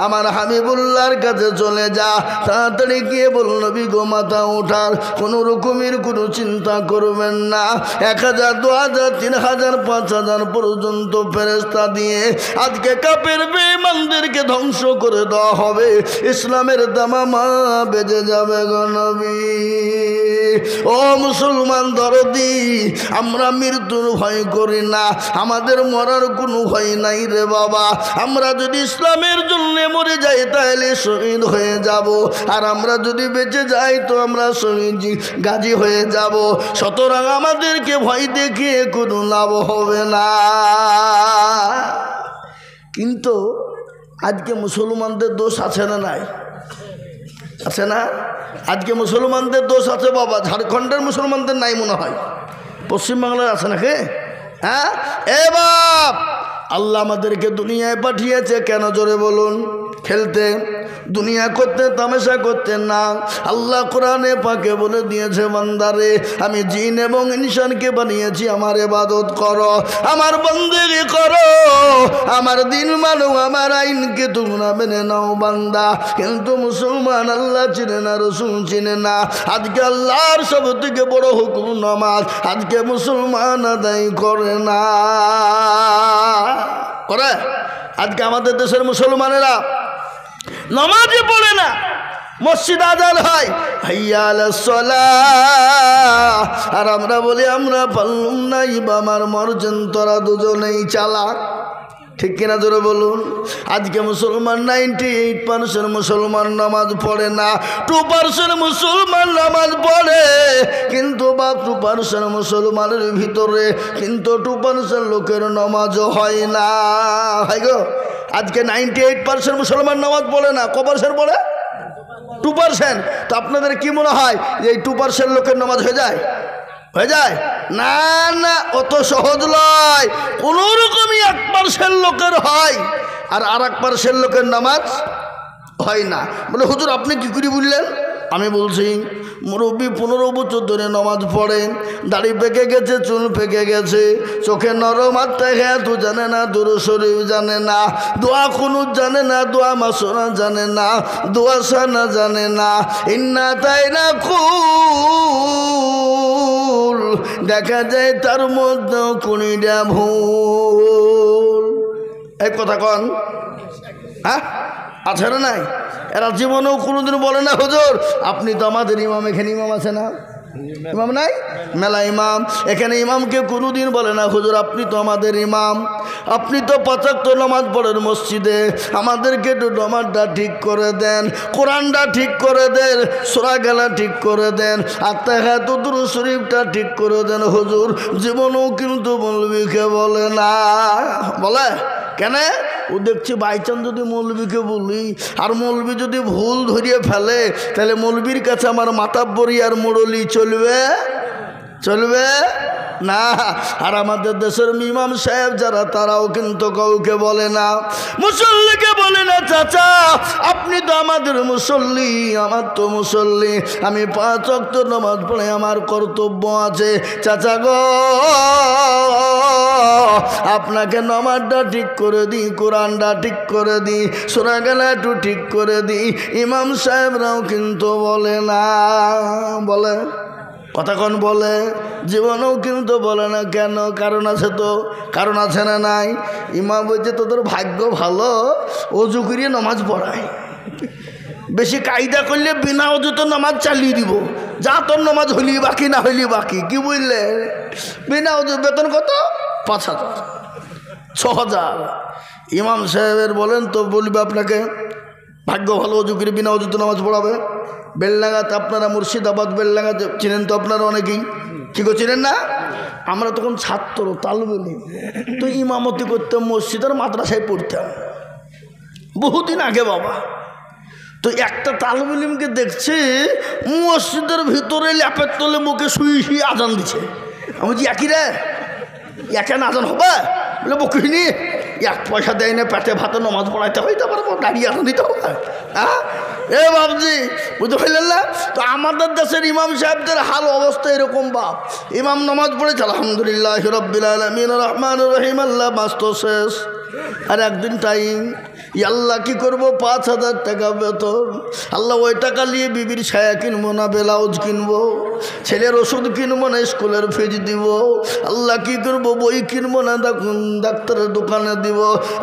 আমার হাবিবুল্লাহর কাছে চলে যা, তাড়াতাড়ি গিয়ে বল নবী গো মাথা ওঠার কোনো রকমের কোনো চিন্তা করবেন না। 1000, 2000, 3000, 5000 পর্যন্ত ফেরেশতা দিয়ে আজকে কাফের বেঈমানদেরকে ধ্বংস করে দেওয়া হবে। ইসলামের দামামা বেজে যাবে গো নবী। ও মুসলমান দরদি, আমরা মৃত্যুর ভয় করি না, আমাদের মরার কোনো ভয় নাই রে বাবা। আমরা যদি ইসলামের জন্য মরে যাই তাহলে শহীদ হয়ে যাব, আর আমরা যদি বেঁচে যাই তো আমরা শহীদ গাজী হয়ে যাব। সুতরাং আমাদেরকে ভয় দেখিয়ে কোনো লাভ হবে না। কিন্তু আজকে মুসলমানদের দোষ আছে না নাই? আছে না? আজকে মুসলমানদের দোষ আছে বাবা। ঝাড়খণ্ডের মুসলমানদের নাই মনে হয়, পশ্চিমবাংলার আছে নাকি? হ্যাঁ, এ বাপ, আল্লাহ আমাদেরকে দুনিয়ায় পাঠিয়েছে কেন? জোরে বলুন। খেলতে, দুনিয়া করতে, তামাশা করতে না। আল্লাহ কোরআনে পাকে বলে দিয়েছে, বান্দারে আমি জিন এবং ইনসানকে বানিয়েছি আমার ইবাদত করো, আমার বন্দেগি করো, আমার দিন মানো, আমার আইনকে তোমরা মেনে নাও বান্দা। কিন্তু মুসলমান আল্লাহ চিনে না, রসুল চিনে না। আজকে আল্লাহর সব থেকে বড় হুকুম নামাজ, আজকে মুসলমান আদায় করে না। করে আজকে আমাদের দেশের মুসলমানেরা নামাজই পড়ে না। মসজিদ আজান হয়, হাইয়া আলাস সালাহ, আর আমরা বলি আমরা পারলুম না, ইমাম আর মরজেন তোরা দুজনেই চালা। ঠিক কিনা জোরে বলুন। আজকে মুসলমান 98% মুসলমান নামাজ পড়ে না, 2% মুসলমান নামাজ পড়ে, কিন্তু বা 2% মুসলমানের ভিতরে কিন্তু 2% লোকের নামাজও হয় না। হয় গো, আজকে 98% মুসলমান নামাজ পড়ে না, কত% পড়ে? 2%। তো আপনাদের কি মনে হয় যে এই 2% লোকের নামাজ হয়ে যায়? হয়ে যায় না, না, অত সহজ নয়। কোনো রকমই 1% লোকের হয় আর 1% লোকের নামাজ হয় না। বলে হুজুর আপনি কি করে বললেন? আমি বলছি, মুরব্বী 15 বছর ধরে নামাজ পড়ে, দাড়ি পেকে গেছে, চুল পেকে গেছে, চোখে নরম, হাতটা তো জানে না, দুরূদ শরীফ জানে না, দোয়া কুনুত জানে না, দোয়া মাসনা জানে না, দোয়া সানা জানে না, ইন্না তাইনা কুল, দেখা যায় তার মধ্যে কোনটা ভুল। এই কথা কন, হ্যাঁ আছে না নাই? এরা জীবনেও কোনোদিন বলে না হুজুর আপনি তো আমাদের ইমাম, এখানে ইমাম আছে না? ইমাম নাই? মেলা ইমাম, এখানে ইমামকে কোনোদিন বলে না হুজুর আপনি তো আমাদের ইমাম, আপনি তো 5 ওয়াক্ত নামাজ পড়েন মসজিদে, আমাদেরকে একটু নামাজটা ঠিক করে দেন, কোরআনটা ঠিক করে দেন, সূরা গেলা ঠিক করে দেন, আত্মাহাত দুরূদ শরীফটা ঠিক করে দেন। হুজুর জীবনেও কিন্তু মৌলবীকে বলে না। বলে কেন? ও দেখছি বাইচান্স যদি মৌলবীকে বলি আর মৌলবী যদি ভুল ধরিয়ে ফেলে, তাহলে মৌলবীর কাছে আমার মাতাব্বরি আর মোড়লি চলবে? চলবে না। আর আমাদের দেশের ইমাম সাহেব যারা, তারাও কিন্তু কাউকে বলে না, মুসল্লিকে বলে না চাচা আপনি তো আমাদের মুসল্লি, আমার তো মুসল্লি, আমি 5 ওয়াক্ত নামাজ পড়ে আমার কর্তব্য আছে, চাচা গো আপনাকে নামাজটা ঠিক করে দিই, কোরআনটা ঠিক করে দিই, সূরা গেলা একটু ঠিক করে দিই। ইমাম সাহেবরাও কিন্তু বলে না। বলে কথা কোন? বলে জীবনেও কিন্তু বলে না। কেন? কারণ আছে তো, কারণ আছে না নাই? ইমাম বলছে তোদের ভাগ্য ভালো, অজু করিয়ে নামাজ পড়ায়, বেশি কায়দা করলে বিনা অজুতে নামাজ চালিয়ে দিব, যা তোর নামাজ হইলি বাকি, না হইলি বাকি। কি বুঝলে? বিনা অজু বেতন কত? 5,000 6,000। ইমাম সাহেবের বলেন তো বলবে আপনাকে ভাগ্য ভালো, অজু করে বিনা অজুতে নামাজ পড়াবে। বেলডাঙ্গাতে আপনারা, মুর্শিদাবাদ বেলডাঙ্গাতে চিনেন তো আপনারা অনেকেই, কি গো চিনেন না? আমরা তখন ছাত্র, তালবেলি, তো ইমামতি করতাম, মসজিদের মাদ্রাসায় পড়তাম বহুদিন আগে বাবা। তো একটা তালবেলিমকে দেখছি মসজিদের ভিতরে ল্যাপের তলে মুখে শুয়ে শুয়ে আজান দিছে। আমি বলছি একই রে, একেন আজান হবে? বলে বকিনি, 1 পয়সা দেয় না, পেটে ভাতে নামাজ পড়াইতে হয়, তারপর দাঁড়িয়ে আজান দিতে হবে। হ্যাঁ এ বাবজি, বুঝতে পারলেন না? তো আমাদের দেশের ইমাম সাহেবদের হাল অবস্থা এরকম বাপ। ইমাম নামাজ পড়েছে আলহামদুলিল্লাহ রাব্বিল আলামিন রহমানুর রহিম, আল্লাহ বাস্ত শেষ। আর একদিন টাইম, আল্লাহ কি করবো, 5,000 টাকা বেতন, আল্লাহ ওই টাকা নিয়ে বিবির ছায়া কিনবো না, ব্লাউজ কিনবো, ছেলের ওষুধ কিনবো না, স্কুলের ফিজ দিব, আল্লাহ কি করবো, বই কিনবো না, ডাক্তারের দোকানে দিব।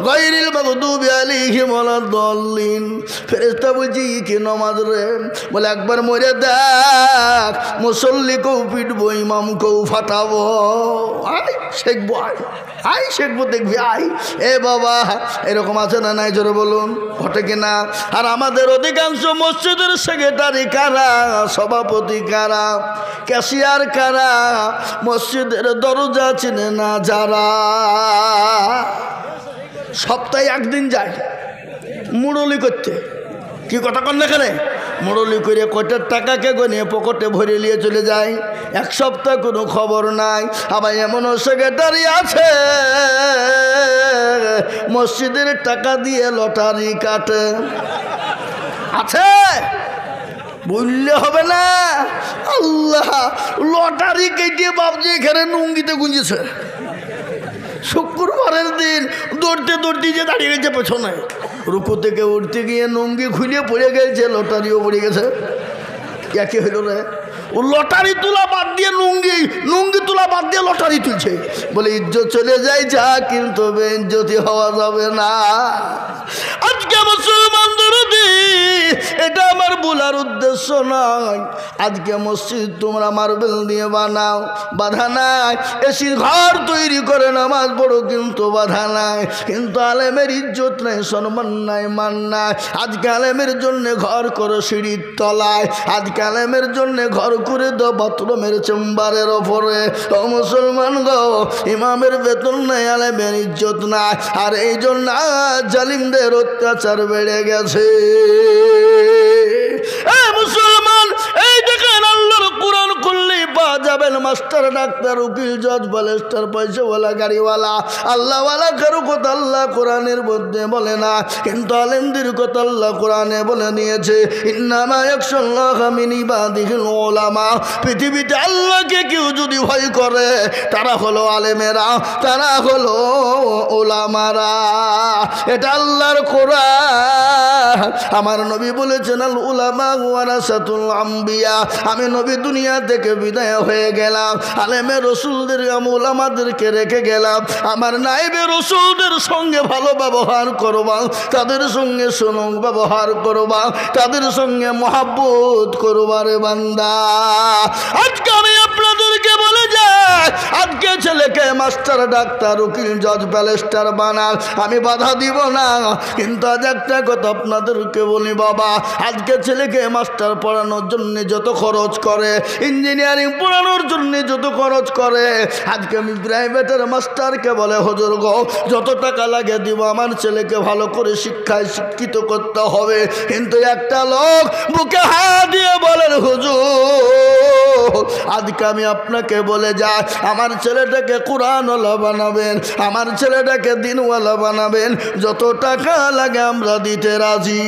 গায়রিল মাগদুবি আলাইহিম ওয়ালাদ-দাল্লিন। ফেরেশতা বলছি কি নামাজ রে? বলে একবার মরে দেখ, মুসল্লিকেও পিটবো, ইমামকেও ফাটাবো, আয় শেখবো, আয় শেখবো, দেখবি আয়। এ বাবা এরকম আছে না নাই? জোরে বলুন, ঘটে কিনা? আর আমাদের অধিকাংশ মসজিদের সেক্রেটারি কারা, সভাপতি কারা, ক্যাশিয়ার কারা, মসজিদের দরজা চিনে না যারা, সপ্তাহে একদিন যায় মুরলি করতে। কি কথা কন না? এখানে মুরলি করে কোটার টাকাকে গনিয়ে পকেটে ভরে নিয়ে চলে যায়, 1 সপ্তাহ কোনো খবর নাই। আবার এমনও সেক্রেটারি আছে মসজিদের টাকা দিয়ে লটারি কাটে, আছে, বললে হবে না। আল্লাহ, লটারি কেটে বাবজি এখানে নুঙ্গিতে গুঞ্জেছে। শুক্রবারের দিন দৌড়তে দৌড়তে যে দাঁড়িয়ে গেছে পেছনে, রুকু থেকে উঠতে গিয়ে নুঙ্গি খুলে পড়ে গেছে, লটারিও পড়ে গেছে। একই হইল রে, ও লটারি তোলা বাদ দিয়ে নুঙ্গি তোলা বাদ দিয়ে লটারি তুলছে। বলে ইজ্জত চলে যায় যা, কিন্তু বেইজ্জতি হওয়া যাবে না। আজকে মুসলমান দরদি এটা আমার বলার উদ্দেশ্য নয়। আজকে মসজিদ তোমরা মার্বেল দিয়ে বানাও, বাধা নাই। এসির ঘর তৈরি করে নামাজ পড়ো, কিন্তু বাধা নাই। কিন্তু আলেমের ইজ্জত নাই, সম্মান নাই, মান নাই। আজকে আলেমের জন্য ঘর করো সিঁড়ির তলায়, আজকে আলেমের জন্য ঘর করে দাও বাথরুমের চেম্বারের ওপরে। ও মুসলমান গো, ইমামের বেতন নাই, আলেমের ইজ্জত নাই। আর এই জন্য জালিমদের অত্যাচার বেড়ে গেছে। মুসলমান, এই দেখেন আল্লাহর কোরআন খুললেই পাওয়া যাবেন মাস্টার, ডাক্তার, উকিল, জজ, ব্যারিস্টার, পয়সাওয়ালা, গাড়িওয়ালা, আল্লাহওয়ালা। কারো কথা আল্লাহ কোরআনের মধ্যে বলে না, কিন্তু আলেমদের কথা আল্লাহ কোরআনে বলে নিয়েছে। ইন্নামা ইয়াখশাল্লাহা মিন ইবাদিহিল উলামা। পৃথিবীতে আল্লাহকে কেউ যদি ভয় করে তারা হলো আলেমেরা, তারা হলো উলামারা। এটা আল্লাহর কোরআন। আমার নবী বলেছেন আল উলামা ওয়ারাসাতুল আম্বিয়া। আমি নবী দুনিয়া থেকে বিদায় হয়ে গেলাম, আলেমে রসুলদের, উলামাদেরকে রেখে গেলাম। আমার নাইবে রসুলদের সঙ্গে ভালো ব্যবহার করবা, তাদের সঙ্গে সুলভ ব্যবহার করবা, তাদের সঙ্গে মহাব্বত করবা রে বান্দা। আজকে আমি আপনাদেরকে বলে যাই, আজকে ছেলেকে মাস্টার, ডাক্তার, উকিল, জজ, ব্যারিস্টার বানান, আমি বাধা দিব না। কিন্তু আজ একটা কথা আপনাদেরকে বলি বাবা, আজকে ছেলেকে মাস্টার পড়ানোর জন্য যত খরচ করে, ইঞ্জিনিয়ারিং পড়ানোর জন্য যত খরচ করে, আজকে আমি প্রাইভেটের মাস্টারকে বলে হুজুর গো যত টাকা লাগে দিব, আমার ছেলেকে ভালো করে শিক্ষায় শিক্ষিত করতে হবে। কিন্তু একটা লোক বুকে হাত দিয়ে বলেন হুজুর, আজকে আমি আপনাকে বলে যাই, আমার ছেলেটাকে কোরআনওয়ালা বানাবেন, আমার ছেলেটাকে দিনওয়ালা বানাবেন, যত টাকা লাগে আমরা দিতে রাজি।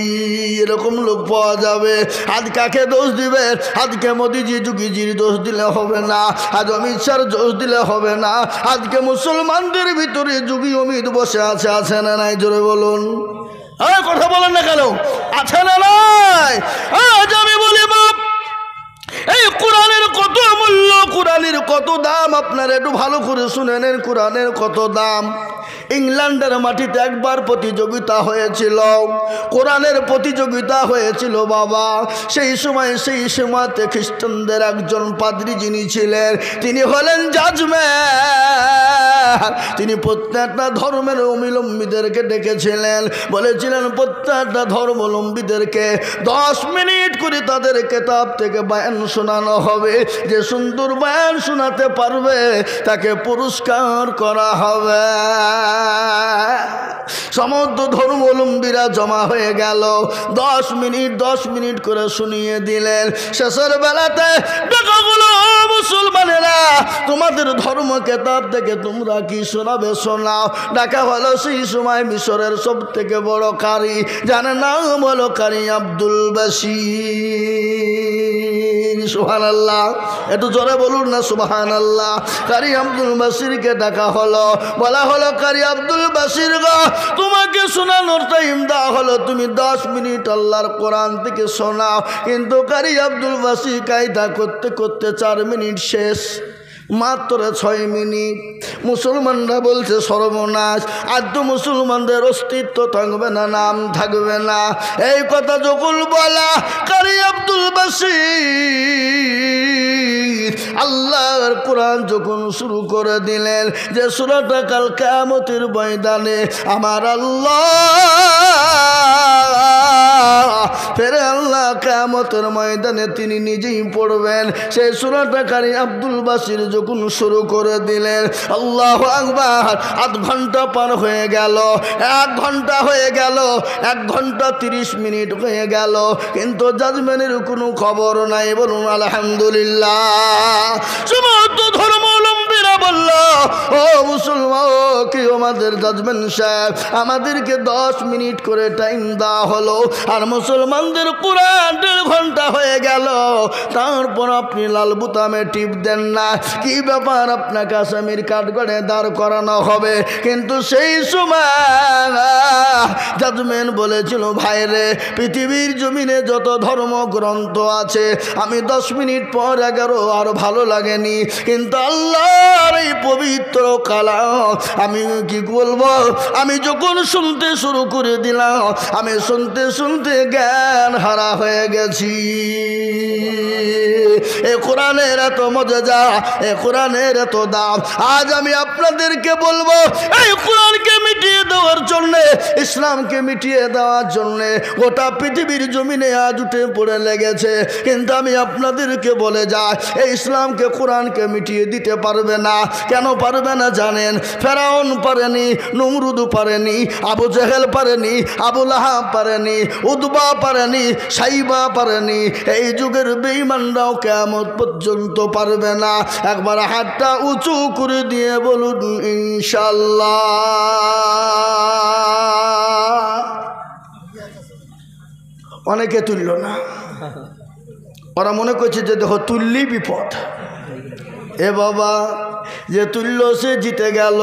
এরকম লোক পাওয়া যাবে। আজ কাকে দোষ দিবেন? আজকে মোদিজি যোগীজির দোষ দিলে হবে না, আজ অমিত শাহর দোষ দিলে হবে না। আজকে মুসলমানদের ভিতরে যোগী অমিত বসে আছে, আছে না নাই? জোরে বলুন, কথা বলেন না কেন? আছে না নাই? আজ আমি বলি বাপ, এই কোরআনের কত মূল্য, কোরআনের কত দাম, আপনারা একটু ভালো করে শুনে নেন। কোরআনের কত দাম। ইংল্যান্ডের মাটিতে একবার প্রতিযোগিতা হয়েছিল, কোরআনের প্রতিযোগিতা হয়েছিল বাবা। সেই সময়তে খ্রিস্টানদের একজন পাদ্রী যিনি ছিলেন, তিনি হলেন জাজম্যান। তিনি প্রত্যেকটা ধর্মের অবলম্বীদেরকে ডেকেছিলেন, বলেছিলেন প্রত্যেকটা ধর্মাবলম্বীদেরকে 10 মিনিট করে তাদের কেতাব থেকে বয়ান শোনানো হবে। যে সুন্দর বয়ান শোনাতে পারবে তাকে পুরস্কার করা হবে। সমস্ত ধর্মাবলম্বীরা জমা হয়ে গেল, 10 মিনিট করে শুনিয়ে দিলেন। শেষের বেলাতে দেখা গেলো, মুসলমানেরা তোমাদের ধর্ম কেতাব থেকে তোমরা কি শোনাবে শোনাও। ডাকা হলো সেই সময় মিশরের সব থেকে বড় কারি, যার নাম হলো কারি আব্দুল বাসির। সুবহানাল্লাহ, একটু জোরে বলুন না সুবহানাল্লাহ। কারি আব্দুল বাসিরকে ডাকা হলো, বলা হলো কারি আব্দুল বাসির গো, তোমাকে শোনানোর টাইম দেওয়া হলো, তুমি 10 মিনিট আল্লাহর কোরআন থেকে শোনাও। কিন্তু কারি আব্দুল বাসির কায়দা করতে করতে 4 মিনিট শেষ, মাত্র 6 মিনিট। মুসলমানরা বলছে সর্বনাশ, আজ তো মুসলমানদের অস্তিত্ব থাকবে না, নাম থাকবে না। এই কথা যখন বলা, কারি আব্দুল বাসির আল্লাহর কোরআন যখন শুরু করে দিলেন, যে সূরাটা কাল কিয়ামতের ময়দানে আমার আল্লাহ, ফেরে আল্লাহ কিয়ামতের ময়দানে তিনি নিজেই পড়বেন, সেই সূরাটা কারি আব্দুল বাসির যখন শুরু করে দিলেন, আল্লাহু আকবার। 8 ঘন্টা পার হয়ে গেল, 1 ঘন্টা হয়ে গেল, 1 ঘন্টা 30 মিনিট হয়ে গেল, কিন্তু জাজমেন্টের কোনো খবর নাই। বলুন আলহামদুলিল্লাহ। সমস্ত ধর্মাবলম্বীরা বলল, ও মুসলমান, কি আমাদের জাজমেন্ট সাহেব, আমাদেরকে 10 মিনিট করে টাইম দেওয়া হলো, আর মুসলমানদের কোরআন 1.5 ঘন্টা হয়ে গেল, তারপর আপনি লাল বুতামে টিপ দেন না। কি ব্যাপার? আপনাকে আসামির কাঠগড়ে দাঁড় করানো হবে। কিন্তু সেই সময় জাজমেন্ট বলেছিল, ভাইরে, পৃথিবীর জমিনে যত ধর্মগ্রন্থ আছে, আমি 10 মিনিট পর 11 আর ভালো লাগেনি, কিন্তু আল্লাহর এই পবিত্র কালাম। আমি কি বলবো, আমি যখন শুনতে শুরু করে দিলাম, আমি শুনতে শুনতে জ্ঞান হারা হয়ে গেছি। এ কোরআনের এত মজা, এ কোরআনের এত দাম। আজ আমি আপনাদেরকে বলবো, এই কোরআনকে মিটিয়ে দেওয়ার জন্যে, ইসলামকে মিটিয়ে দেওয়ার জন্যে গোটা পৃথিবীর জমিনে আজ উঠে পড়ে লেগেছে। কিন্তু আমি আপনাদেরকে বলে যাই, এই ইসলামকে কোরআনকে মিটিয়ে দিতে পারবে না। কেন পারবে না জানেন? ফেরাউন পারেনি, নমরুদ পারেনি, আবু জেহেল পারেনি, আবু লাহাব পারেনি, উদবা পারেনি, সাইবা পারেনি। এই যুগের বেঈমানরাও কিয়ামত পর্যন্ত পারবে না। একবার হাতটা উঁচু করে দিয়ে বলুন ইনশাআল্লাহ। অনেকে তুলল না, ওরা মনে করছে যে দেখো তুললেই বিপদ। এ বাবা, যে তুলল সে জিতে গেল,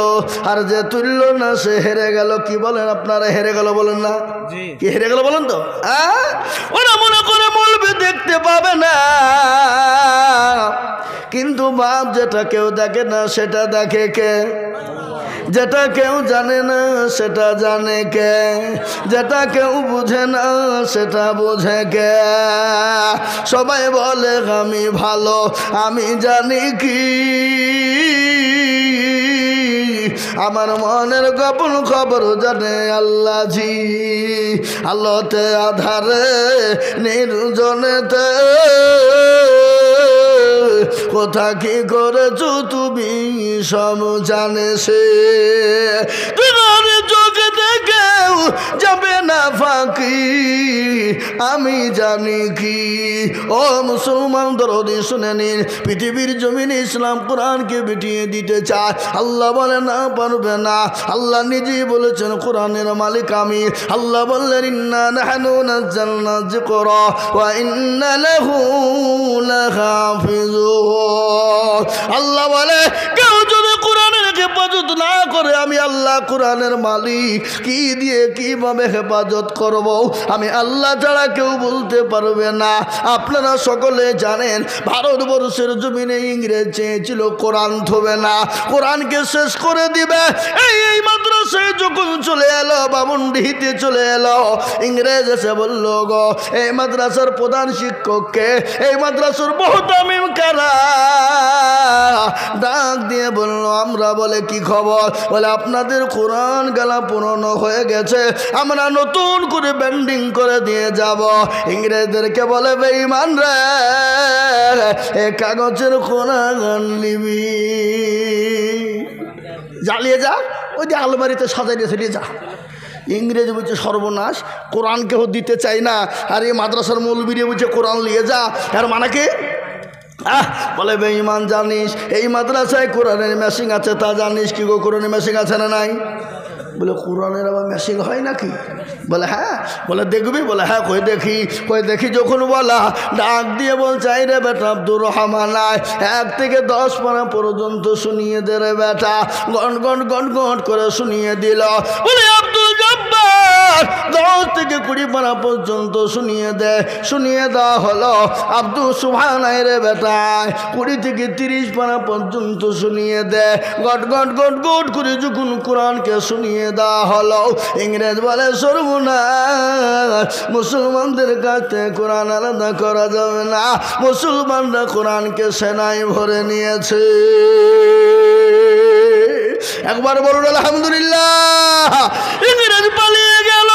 আর যে তুলল না সে হেরে গেল। কি বলেন আপনারা? হেরে গেল বলেন না? কি হেরে গেল বলেন তো? ওরা মনে করে মৌলবি দেখতে পাবে না, কিন্তু বাপ যেটা কেউ দেখে না সেটা দেখে কে? যেটা কেউ জানে না সেটা জানে কে? যেটা কেউ বুঝে না সেটা বোঝে কে? সবাই বলে আমি ভালো, আমি জানি কি আমার মনের গোপন খবর জানে আল্লাহ জি। আলোতে আধারে নির্জনেতে কোথা কি করেছো তুমি সব জানে সে। তোমার চোখে দেখেও যাবে না ফাঁকি, আমি জানি কি। ও মুসলমান দরদি শুনে নিন, পৃথিবীর জমিনে ইসলাম কোরআনকে বিটিয়ে দিতে চায়, আল্লাহ বলে না পারবে না। আল্লাহ নিজেই বলেছেন কোরআনের মালিক আমি। আল্লাহ বললেন ইন্না নাহনু নাযালনা যিকরা ওয়া ইন্না লাহু লাহাফিজুন। আল্লাহ বলে কেউ যদি কোরআনের হেফাজত না করে, আমি আল্লাহ কোরআনের মালিক কি দিয়ে কিভাবে হেফাজত করব, আমি আল্লাহ ছাড়া কেউ বলতে পারবে না। আপনারা সকলে জানেন, ভারতবর্ষের জমিনে ইংরেজ চেয়েছিল কোরআন থবে না, কোরআনকে শেষ করে দিবে। এই মাদ্রাসায় যখন চলে এলো, বামুনডিহিতে চলে এলো, ইংরেজ এসে বলল গো এই মাদ্রাসার প্রধান শিক্ষককে, এই মাদ্রাসার মুহতামিম কারা? ডাক দিয়ে বলল আমরা। বলে কি খবর? বলে আপনাদের কোরআন গালা পুরনো হয়ে গেছে, আমরা নতুন করে ব্যান্ডিং করে দিয়ে যাব। ইংরেজদেরকে বলে বেঈমান রে, এ কাগজের কোরআন নিবি, জ্বালিয়ে যা, ওই যে আলমারিতে সাজাই দিয়ে নিয়ে যা। ইংরেজ বলছে সর্বনাশ, কোরআন কেউ দিতে চাই না, আর এই মাদ্রাসার মৌলবি বলছে কোরআন নিয়ে যা। আর মানে কি? বলে বেঈমান জানিস এই মাদ্রাসায় কোরআনের মেশিন আছে, তা জানিস কি গো? কোরআনের মেশিন আছে না নাই? বলে কোরআনের আবার মেশিন হয় নাকি? বলে হ্যাঁ। বলে দেখবি? বলে হ্যাঁ কই দেখি। কই দেখি যখন বলা, ডাক দিয়ে বলছে এই রে বেটা আব্দুর রহমান, 1 থেকে 10 পারা পর্যন্ত শুনিয়ে দে রে বেটা। গন গন গন গন করে শুনিয়ে দিল। বলে আব্দুল জব্বার 10 থেকে 20 পারা পর্যন্ত শুনিয়ে দে। শুনিয়ে দেওয়া হলো। আব্দুল সুবহানাই রে বেটা 20 থেকে 30 পারা পর্যন্ত শুনিয়ে দে। গট গট গট গট করে যখন কোরআনকে শুনিয়ে দেওয়া হলো, ইংরেজ বলে সর্বনাশ, মুসলমানদের কাছে কোরআন আলাদা করা যাবে না, মুসলমানরা কোরআনকে সেনায় ভরে নিয়েছে। একবার বলুন আলহামদুলিল্লাহ। ইংরেজ পালিয়ে গেল।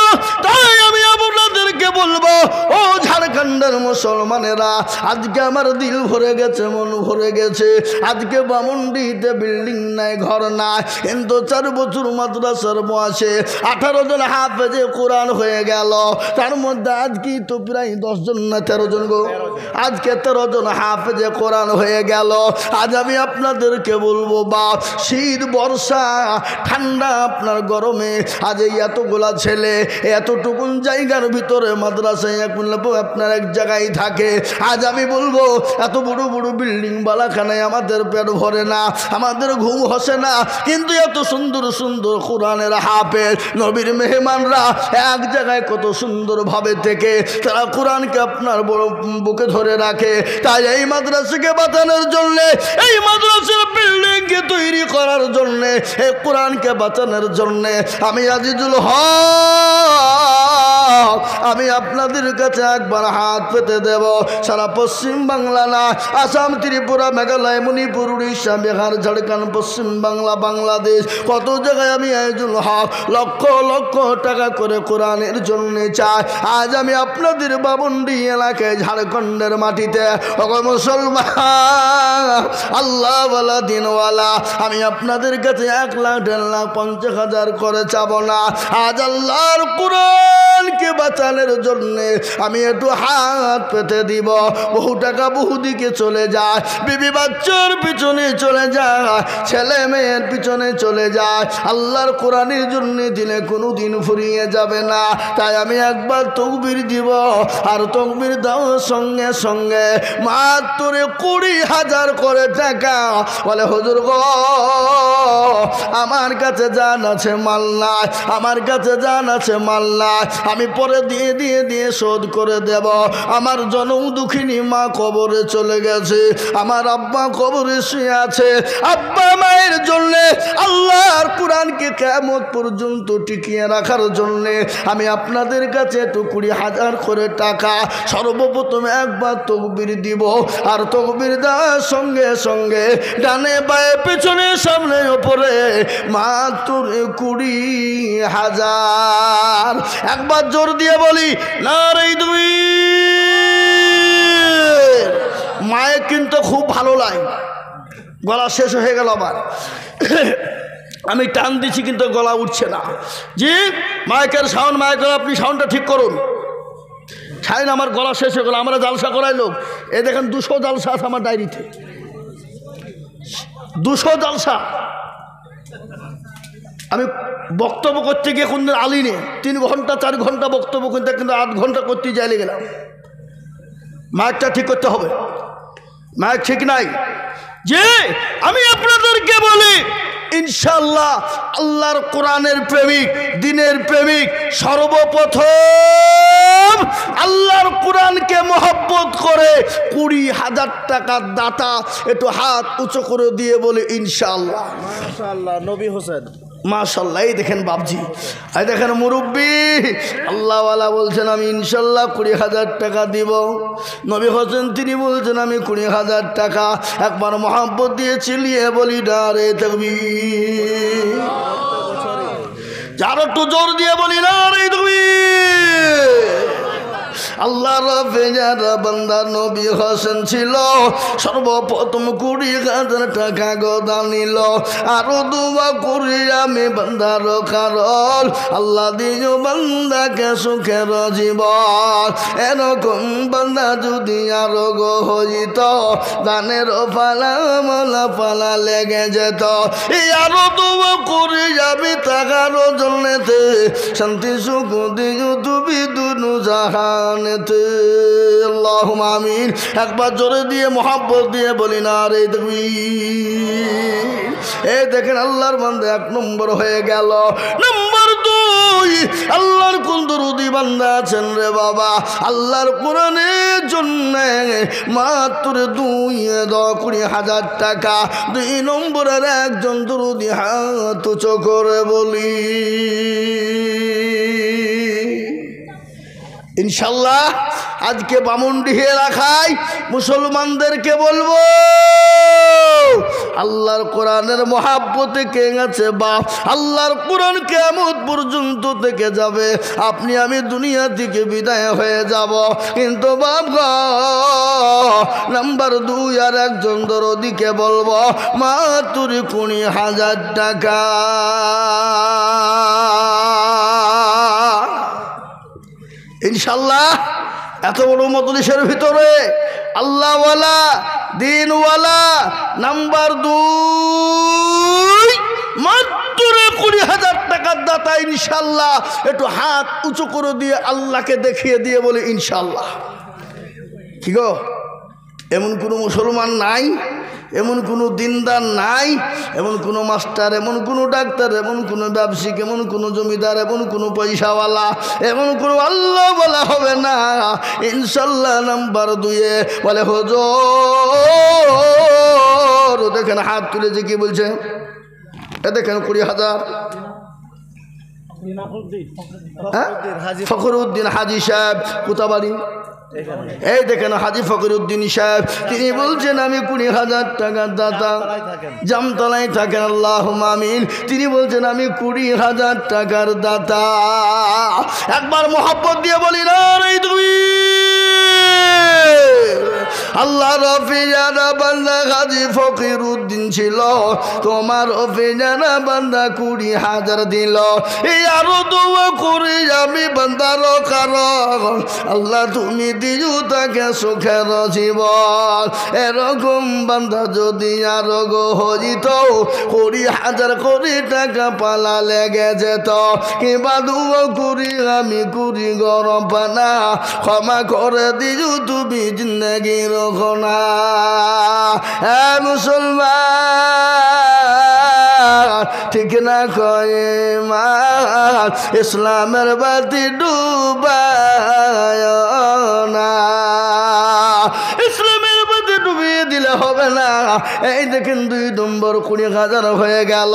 তাই আমি আপনাদেরকে বলবো, ও ঝাড়খণ্ডের মুসলমানেরা, আজকে আমার দিল ভরে গেছে, মন ভরে গেছে। আজকে বামুনডিহিতে বিল্ডিং নাই, ঘর নাই, কিন্তু 4 বছর মাদ্রাসার বয়সে 18 জন হাফেজে কোরআন হয়ে গেল। তার মধ্যে আজকে তো প্রায় 10 জন না 13 জন গো, আজকে 13 জন হাফেজে কোরআন হয়ে গেল। আজ আমি আপনাদেরকে বলবো বাপ, শীত বর্ষা ঠান্ডা আপনার গরমে আজ এই এতগুলা ছেলে এতটুকুন জায়গার ভিতরে মাদ্রাসায় আপনার এক জায়গায় থাকে। আজ আমি বলবো এত বড় বড় বিল্ডিং বালাখানায় আমাদের পেট ভরে না, আমাদের ঘুম হসে না, কিন্তু এত সুন্দর সুন্দর কোরআনের হাফেজ নবীর মেহমানরা এক জায়গায় কত সুন্দরভাবে থেকে তারা কোরআনকে আপনার বড় বুকে ধরে রাখে। তাই এই মাদ্রাসাকে বাঁচানোর জন্যে, এই মাদ্রাসার বিল্ডিংকে তৈরি করার জন্যে এই কোরআনকে বাঁচানোর জন্যে আমি আজিজুল হক আমি আপনাদের কাছে একবার হাত পেতে দেব। সারা পশ্চিম বাংলা না, আসাম, ত্রিপুরা, মেঘালয়, মণিপুর, উড়িষ্যা, বিহার, ঝাড়খণ্ড, পশ্চিম বাংলা, বাংলাদেশ, কত জায়গায় আমি আজিজুল হক লক্ষ লক্ষ টাকা করে কোরআনের জন্য চাই। আজ আমি আপনাদের বাবন্ডি এলাকায় ঝাড়খণ্ডের মাটিতে মুসলমান আল্লাহওয়ালা দিনওয়ালা আমি আপনাদের কাছে 1 লাখ 1.5 লাখ 50,000 করে চাবো না। আজ আল্লাহর কোরআনকে বাঁচানোর জন্যে আমি একটু হাত পেতে দিব। বহু টাকা বহু দিকে চলে যায়, বিবি বাচ্চার পিছনে চলে যায়, ছেলে মেয়ের পিছনে চলে যায়, আল্লাহর কোরআনের জন্য দিলে কোনো দিন ফুরিয়ে যাবে না। তাই আমি একবার তকবীর দিব, আর তকবীর দেওয়ার সঙ্গে সঙ্গে মাত্র 20,000 করে টাকা বলে হুজুর গো আমার কাছে জান আছে মাল নাই, আমার কাছে জান আছে মাল নাই, আমি পরে দিয়ে দিয়ে দিয়ে শোধ করে দেব। আমার জনম দুঃখিনী মা কবরে চলে গেছে, আমার আব্বা কবরে শুয়ে আছে। আব্বা মায়ের জন্য আল্লাহর কোরআনকে কিয়ামত পর্যন্ত টিকিয়ে রাখার জন্য আমি আপনাদের কাছে একটু 20,000 করে টাকা সর্বপ্রথম একবার তকবীর দিব, আর তকবীর দেওয়ার সঙ্গে সঙ্গে ডানে বায়ে পেছনে সামনে ওপরে মাত্র 20,000। একবার জোর দিয়ে বলি নারে দুই। মায়ের কিন্তু খুব ভালো লাগে, গলা শেষ হয়ে গেল আবার আমি টান দিচ্ছি কিন্তু গলা উঠছে না। জি মাইকের সাউন্ড, মাইকের আপনি সাউন্ডটা ঠিক করুন। ছাইন আমার গলা শেষ হয়ে গেল, আমরা জালসা করাই লোক। এ দেখেন 200 জালসা আছে আমার ডায়েরিতে, 200 জালসা। আমি বক্তব্য করতে গিয়ে কোনদিন আলিনে 3 ঘন্টা 4 ঘন্টা বক্তব্য করতে, কিন্তু 8 ঘন্টা করতে যাইলে গেলাম। মাইকটা ঠিক করতে হবে, মাইক ঠিক নাই। যে আমি আপনাদেরকে বলি ইনশাআল্লাহ আল্লাহর কোরআনের প্রেমিক, দিনের প্রেমিক, সর্বপ্রথম আল্লাহর কোরআনকে মহব্বত করে 20,000 টাকার দাতা একটু হাত উঁচু করে দিয়ে বলে ইনশাআল্লাহ। মাশাআল্লাহ নবী হোসেন মাশাআল্লাহ। এই দেখেন বাবজি, এই দেখেন মুরব্বী, আল্লাহওয়ালা বলছেন আমি ইনশাআল্লাহ 20,000 টাকা দিব। নবী হোসেন তিনি বলছেন আমি 20,000 টাকা। একবার মহব্বত দিয়ে চিলিয়ে বলি নারে তাকবীর। যারা একটু জোর দিয়ে বলি নারে তাকবীর। আল্লাহ রাফেজার বান্দা নবী হোসেন ছিল, সর্বপ্রথম 20,000 টাকা গদা নিল। আরো দুয়া করি আমি বান্দার কারণ আল্লাহ দিও বান্দাকে সুখের জীবন। এরকম বান্দা যদি আরো গো হইত, দানের পালা মালা পালা লেগে যেত। এই আরো দুয়া করি আমি টাকার জন্যতে শান্তি সুখ দিও তুমি দুনু জাহান। আল্লাহুম্মা আমিন। একবার জোরে দিয়ে মোহাব্বত দিয়ে বলি না রে তাকবীর। এই দেখেন আল্লাহর বান্দা 1 নম্বর হয়ে গেল। নম্বর 2 আল্লাহর কোন দরুদি বান্দা আছেন রে বাবা আল্লাহর কোরআনের জন্য মাত্র 20,000 টাকা। 2 নম্বরের একজন দরুদি হাত উঁচু করে বলি ইনশাল্লাহ। আজকে বামুনডিহি এলাকায় মুসলমানদেরকে বলবো আল্লাহর কোরআনের মহাব্বতে কে গেছে বাপ, আল্লাহর কোরআন কিয়ামত পর্যন্ত থেকে যাবে। আপনি আমি দুনিয়া থেকে বিদায় হয়ে যাব, কিন্তু বাপ গো নাম্বার 2 আর একজন দরদিকে বলবো মাত্র 20,000 টাকা। ইনশাল্লাহ এত বড় মজলিসের ভিতরে আল্লাহওয়ালা দিনওয়ালা নাম্বার 2 মাত্র 20,000 টাকার দাতা ইনশাল্লাহ। একটু হাত উঁচু করে দিয়ে আল্লাহকে দেখিয়ে দিয়ে বলে ইনশাল্লাহ। কি গো এমন কোনো মুসলমান নাই, এমন কোনো দিনদার নাই, এমন কোনো মাস্টার, এমন কোনো ডাক্তার, এমন কোনো ব্যবসায়িক, এমন কোনো জমিদার, এমন কোনো পয়সাওয়ালা, এমন কোনো আল্লাহ বলা হবে না ইনশাল্লাহ। নাম্বার 2 বলে হুজুর দেখেন হাত তুলেছে, কি বলছে এ দেখেন 20,000। ফখরুদ্দিন হাজি সাহেব কোথাবাড়ি, এই দেখেন হাজি ফখরুদ্দিন সাহেব, তিনি বলছেন আমি 20,000 টাকার দাতা, জামতলায় থাকেন, আল্লাহুম্মা আমিন। তিনি বলছেন আমি 20,000 টাকার দাতা। একবার মোহাব্বত দিয়ে বলি না রে তুমি। আল্লাহ রফিজানা বান্দা হাজি ফকিরউদ্দিন ছিল, তোমার রফিজানা বান্দা 20,000 দিল। এই আরো দোয়া করি আমি বান্দার কারণ আল্লাহ তুমি দিও তাকে সুখের জীবন। এরকম বান্দা যদি আরো গো হইত 20,000 কোটি টাকা পালা লেগে যেত। কিংবা দোয়া করি আমি করি গরম পানা, ক্ষমা করে দিও তুমি জিন্দগির ঘনা। এ মুসলমান ঠিক না কয়ে মা, ইসলামের বাতি ডুবায় না, ইসলামের বাতি ডুবিয়ে দিলে হবে না। এই দেখেন 2 নম্বর 20,000 হয়ে গেল।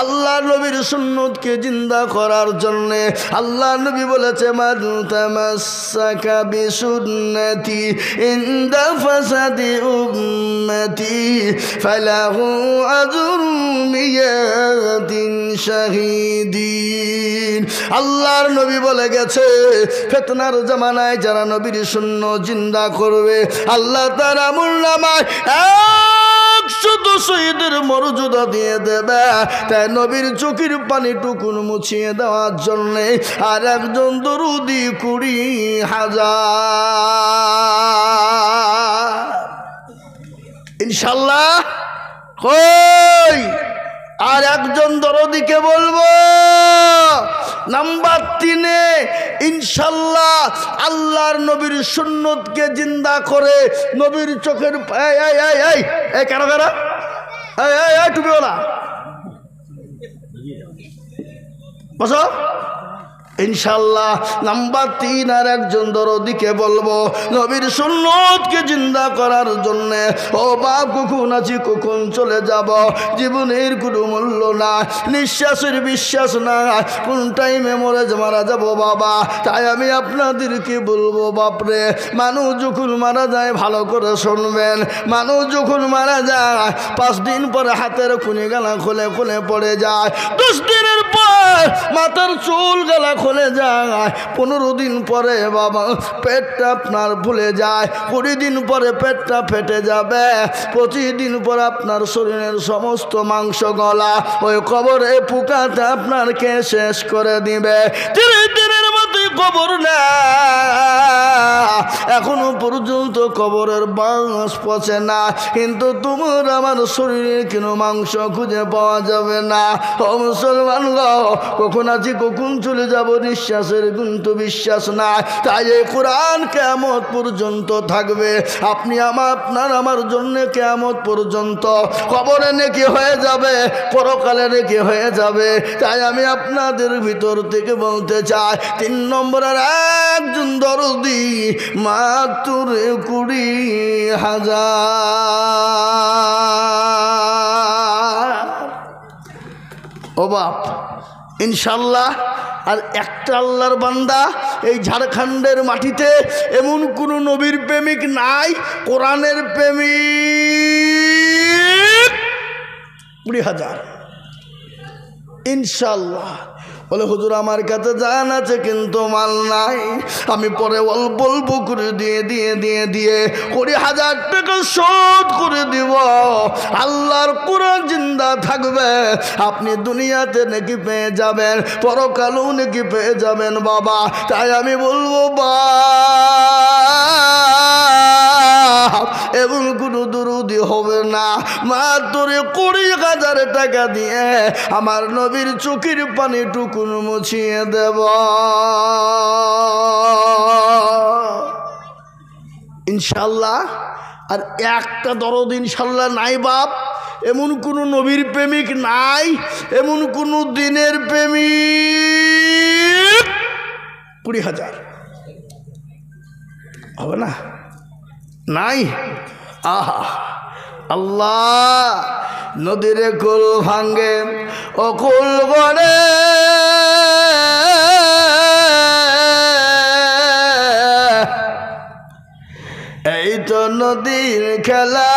আল্লাহ নবীর সুন্নতকে জিন্দা করার জন্য আল্লাহ নবী বলেছে মান তামাসসাকা বিসুন্নতি ইনদা ফাসাদি উম্মতি ফালাহু আজরুম মিয়াতিন শাহীদিন। আল্লাহর নবী বলে গেছে ফিতনার জামানায় যারা নবীর সুন্নত জিন্দা করবে আল্লাহ তার আমলনামায় 100 শহীদের মর্যাদা দিয়ে দেবে। তাই নবীর চোখের পানিটুকুন মুছিয়ে দেওয়ার জন্যে আর একজন দরুদি 20,000 ইনশাল্লাহ। কই আর একজন দরদিকে বলবো নাম্বার 3 ইনশাল্লাহ আল্লাহর নবীর সুন্নতকে জিন্দা করে নবীর চোখের এই কারা কারা তুমি বলা বসো ইনশাল্লাহ। নাম্বার 3 আর একজন দরদিকে বলবো নবীর সুন্নতকে জিন্দা করার জন্য। ও বাপ কখন আছি কখন চলে যাব, জীবনের কোনো মূল্য না, নিঃশ্বাসের বিশ্বাস না, কোন টাইমে মারা যাব বাবা। তাই আমি আপনাদেরকে বলবো বাপরে, মানুষ যখন মারা যায় ভালো করে শুনবেন, মানুষ যখন মারা যায় 5 দিন পরে হাতের খুনি গালা খুলে খুলে পড়ে যায়, 10 দিনের পর মাথার চুল গালা খুলে যায়, 15 দিন পরে বাবা পেটটা আপনার ফুলে যায়, 20 দিন পরে পেটটা ফেটে যাবে, 25 দিন পর আপনার শরীরের সমস্ত মাংস গলা ওই কবরে পোকাটা আপনারকে শেষ করে দিবে। 30 দিনের মধ্যে কবর না, এখনো পর্যন্ত কবরের বাঁশ পচে না, কিন্তু তোমার আমার শরীরে কোনো মাংস খুঁজে পাওয়া যাবে না। ও মুসলমান গো, কখন আছি কখন চলে যাব নিঃশ্বাসের কিন্তু বিশ্বাস না। তাই এই কোরআন কিয়ামত পর্যন্ত থাকবে, আপনি আপনার আমার জন্য কিয়ামত পর্যন্ত। কবরে নেকি হয়ে যাবে, পরকালে নেকি হয়ে যাবে। তাই আমি আপনাদের ভিতর থেকে বলতে চাই 3 নম্বরের একজন দরদি মাত্র 20,000। ও বাপ ইনশাল্লাহ। আর একটা আল্লাহর বান্দা এই ঝাড়খণ্ডের মাটিতে এমন কোনো নবীর প্রেমিক নাই, কোরআনের প্রেমিক 20,000 ইনশাল্লাহ। বলে হুজুর আমার কাছে জান আছে কিন্তু মাল নাই, আমি পরে অল্প অল্প করে দিয়ে 20,000 টাকা শোধ করে দিব। আল্লাহর কোরআন জিন্দা থাকবে, আপনি দুনিয়াতে নাকি পেয়ে যাবেন, পরকালেও নাকি পেয়ে যাবেন বাবা। তাই আমি বলবো এমন কোনো দুরুদি হবে না, মাত্র 20,000 টাকা দিয়ে আমার নবীর চোখের পানিটুকু মুছিয়ে দেব ইনশাল্লাহ। আর একটা দরদ ইনশাল্লাহ নাই বাপ, এমন কোনো নবীর প্রেমিক নাই, এমন কোনো দিনের প্রেমিক 20,000 হবে না, নাই। আহা আল্লাহ নদীর কুল ভাঙ্গে ও কুল গড়ে এই তো নদীর খেলা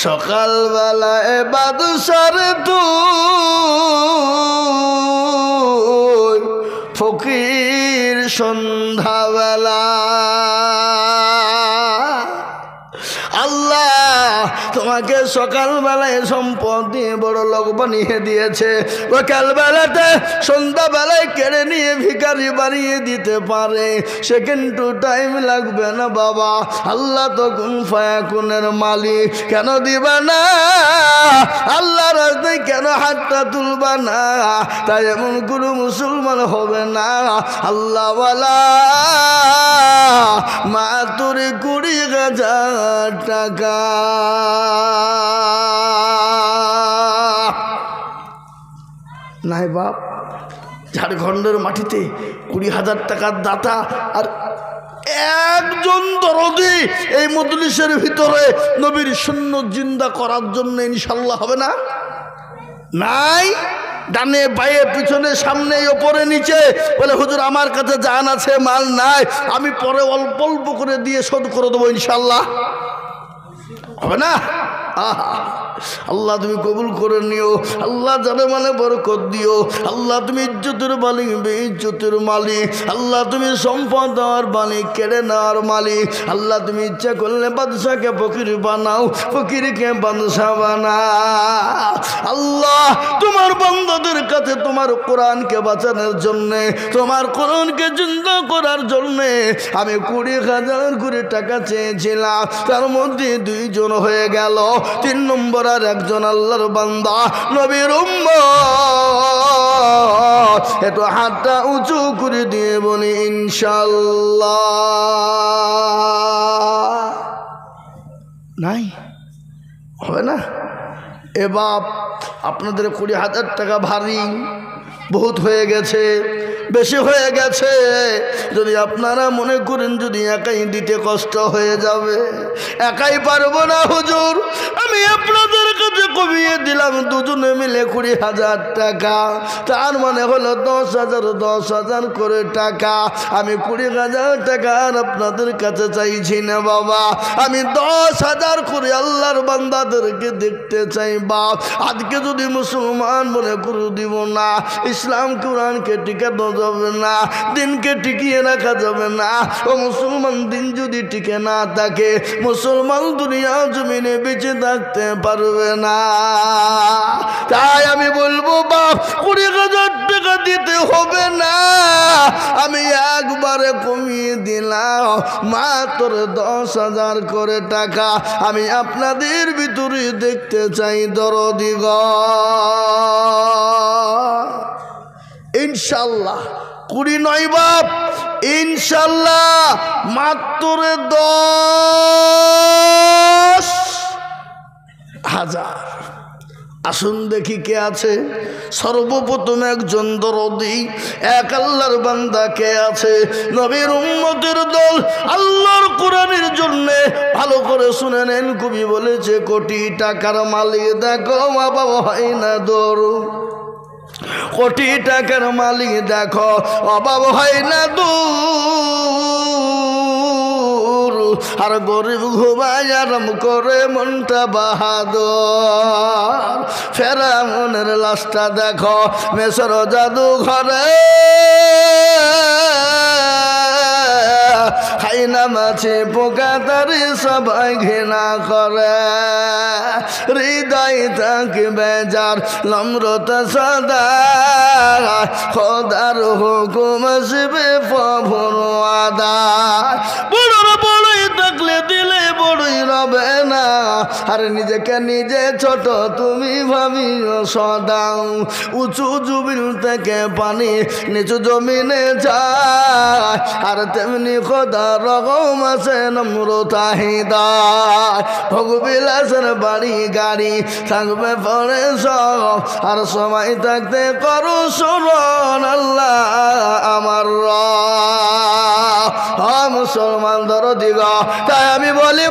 সকালবেলায় বাদশার তুই ফকির সন্ধ্যাবেলা আল্লাহ তোমাকে সকালবেলায় সম্পদ দিয়ে বড় লোক বানিয়ে দিয়েছে, বিকালবেলাতে সন্ধ্যাবেলায় কেড়ে নিয়ে ভিখারি বানিয়ে দিতে পারে, সেকেন্ড টাইম লাগবে না বাবা। আল্লাহ তো কুন ফায়াকুনের মালিক, কেন দিবা না? আল্লাহ রাস্তায় কেন হাতটা তুলবা না? তাই এমন কোনো মুসলমান হবে না আল্লাহ ওয়ালা মাত্র 20,000 টাকা। নাই বাপ, ঝাড়খণ্ডের মাটিতে 20,000 টাকার দাতা আর একজন দরদি এই মজলিসের ভিতরে নবীর সুন্নাত জিন্দা করার জন্য ইনশাআল্লাহ হবে না? নাই। ডানে বায়ে পিছনে সামনে ওপরে নিচে বলে হুজুর আমার কাছে জান আছে মাল নাই, আমি পরে অল্প অল্প করে দিয়ে শোধ করে দেবো ইনশাআল্লাহ। হবে না? আল্লাহ তুমি কবুল করে নিও, আল্লাহ জানে মানে বরকত দিও। আল্লাহ তুমি ইজ্জতের মালিক, বেইজ্জতের মালিক। আল্লাহ তুমি সম্পদ আর মালিক, কেড়ে নেওয়ার মালিক। আল্লাহ তুমি ইচ্ছা করলে বাদশাকে ফকির বানাও, ফকিরকে বাদশা বানাও। আল্লাহ তোমার বান্দাদের কাছে তোমার কোরআনকে বাঁচানোর জন্যে, তোমার কোরআনকে জিন্দা করার জন্যে আমি 20,000 করে টাকা চেয়েছিলাম, তার মধ্যে 2 জন হয়ে গেল, 3 নম্বর আর একজন আল্লাহর বান্দা নবীর উম্মত। একটু হাতটা উঁচু করে দিয়ে বলি ইনশাআল্লাহ। নাই? হবে না? এ বাপ আপনাদের 20,000 টাকা ভারী বহুত হয়ে গেছে, বেশি হয়ে গেছে। যদি আপনারা মনে করেন যদি একাই দিতে কষ্ট হয়ে যাবে, একাই পারবো না হুজুর, আমি আপনাদের কাছে কমিয়ে দিলাম দুজনে মিলে 20,000 টাকা। তার মানে হলো 10,000 করে টাকা। আমি 20,000 টাকা আর আপনাদের কাছে চাইছি না বাবা, আমি 10,000 করে আল্লাহর বান্দাদেরকে দেখতে চাই বাপ। আজকে যদি মুসলমান মনে করে দিব না, ইসলাম কোরআনকে টিকানো যাবে না, দিনকে টিকিয়ে রাখা যাবে না। ও মুসলমান, দিন যদি টিকে না থাকে, মুসলমান দুনিয়া জমিনে বেঁচে থাকতে পারবে না। তাই আমি বলবো বাপ 20,000 টাকা দিতে হবে না, আমি একবারে কমিয়ে দিলাম মাত্র 10,000 করে টাকা। আমি আপনাদের ভিতরে দেখতে চাই দরদিগ ইনশাল্লাহ। 20 নয় বাপ, ইনশাল্লাহ মাত্র 10,000। আসুন দেখি কে আছে। সর্বপ্রথম একজন দরদি, এক আল্লাহর বান্দা কে আছে? নবীর উম্মতের দল আল্লাহর কোরআনের জন্য। ভালো করে শুনে নেন, কবি বলেছে 1,000,000 টাকার মালিক দেখো বাবা হয় না দৌড়। 1,000,000 টাকার মালিক দেখো অভাব হয় না দূর, আর গরিব ঘুমায় আরাম করে মনটা বাহাদুর। ফেরাউনের লাশটা দেখো মেসর জাদু ঘরে, খাইনা মাছে পোকা তারি সবাই ঘৃণা করে। হৃদয় থাকে বেজার নম্রতা সদা, খোদার হুকুম আসবে প্রভুর আদা। বড়রা বড়ই থাকলে দিলে বড়ই রবে না, আর নিজেকে নিজে ছোট তুমি ভাবিও সদা। উঁচু জমিন থেকে পানি নিচু জমিনে যায়, আর তেমনি খোদা রকম আছে নম্র চাহিদা। ভোগবিলাসের বাড়ি গাড়ি থাকবে পরে সব, আর সময় থাকতে করো স্মরণ আল্লাহ আমার মুসলমান দরদিগ। তাই আমি বলি